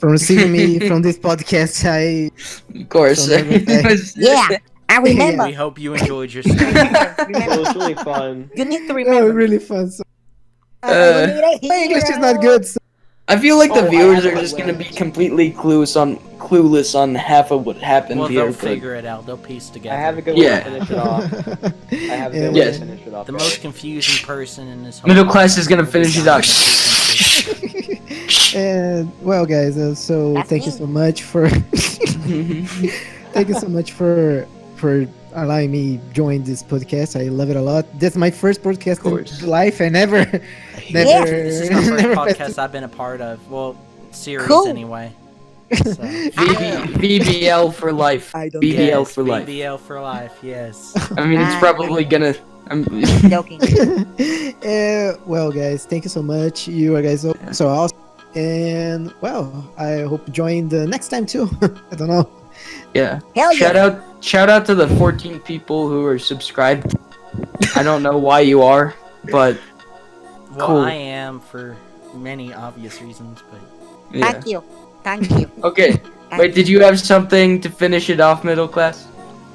Speaker 2: receiving me from this podcast.
Speaker 1: Of course.
Speaker 5: Yeah, I remember.
Speaker 3: We hope you enjoyed your stay.
Speaker 4: It was really fun.
Speaker 5: You need to
Speaker 2: Oh,
Speaker 5: remember.
Speaker 2: really fun. So,
Speaker 5: My
Speaker 2: my English is not good. So.
Speaker 1: I feel like the
Speaker 4: Oh,
Speaker 1: viewers
Speaker 4: I
Speaker 1: are
Speaker 4: have
Speaker 1: just
Speaker 4: a
Speaker 1: gonna be
Speaker 4: list.
Speaker 1: completely clueless on half of what happened
Speaker 3: Well,
Speaker 1: here.
Speaker 3: they'll
Speaker 1: but-
Speaker 3: figure it out. They'll piece together.
Speaker 4: I have a good way
Speaker 1: Yeah.
Speaker 4: to finish it off. I have a good way
Speaker 1: Yes.
Speaker 4: to finish it off.
Speaker 3: The
Speaker 4: guys.
Speaker 3: most confusing person in this whole
Speaker 1: Middle class is gonna
Speaker 3: will be
Speaker 1: finish it
Speaker 3: Don
Speaker 1: out.
Speaker 3: Frequency.
Speaker 2: And well, guys, so
Speaker 5: That's
Speaker 2: thank you
Speaker 5: me.
Speaker 2: so much for thank you so much for allowing me join this podcast. I love it a lot. That's my first podcast
Speaker 1: course.
Speaker 2: in life. I never
Speaker 3: This is the first
Speaker 2: never
Speaker 3: podcast I've been a part of. Well, series
Speaker 5: Cool.
Speaker 3: anyway. So.
Speaker 1: VBL for life.
Speaker 2: I don't
Speaker 1: BBL
Speaker 3: Yes,
Speaker 1: for life.
Speaker 3: BBL for life. Yes.
Speaker 1: I mean, it's probably gonna.
Speaker 5: Joking.
Speaker 2: well, guys, thank you so much. You are guys so awesome. And well, I hope you join the next time too. I don't know.
Speaker 1: Yeah.
Speaker 5: Hell yeah.
Speaker 1: Shout out to the 14 people who are subscribed. I don't know why you are, but
Speaker 3: Well,
Speaker 1: Cool.
Speaker 3: I am for many obvious reasons, but
Speaker 1: yeah.
Speaker 5: Thank you. Thank you.
Speaker 1: Okay. Wait, did you have something to finish it off, middle class?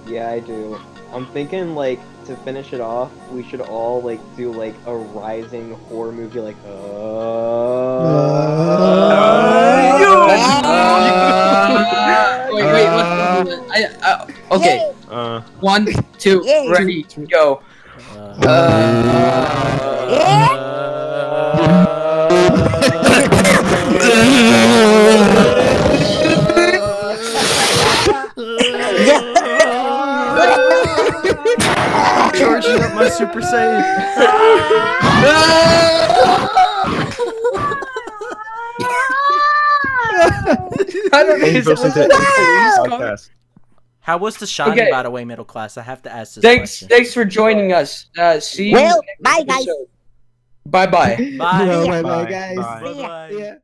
Speaker 4: Yeah, I do. I'm thinking like to finish it off, we should all like do like a rising horror movie, like
Speaker 1: Wait, let's do it. Okay.
Speaker 5: Yay.
Speaker 1: 1, 2,
Speaker 5: Yay.
Speaker 1: ready, go.
Speaker 3: charging up my Super Saiyan.
Speaker 1: I don't
Speaker 7: Thank you for listening to podcast.
Speaker 3: How was the shiny,
Speaker 1: Okay.
Speaker 3: by the way, middle class? I have to ask this
Speaker 1: Thanks,
Speaker 3: question.
Speaker 1: thanks for joining us. See you.
Speaker 5: Well, bye guys.
Speaker 1: Bye bye.
Speaker 3: Bye.
Speaker 2: Well,
Speaker 5: Yeah.
Speaker 2: bye,
Speaker 7: Bye.
Speaker 2: guys.
Speaker 7: Bye.
Speaker 5: See ya.
Speaker 3: Bye-bye.
Speaker 2: Yeah.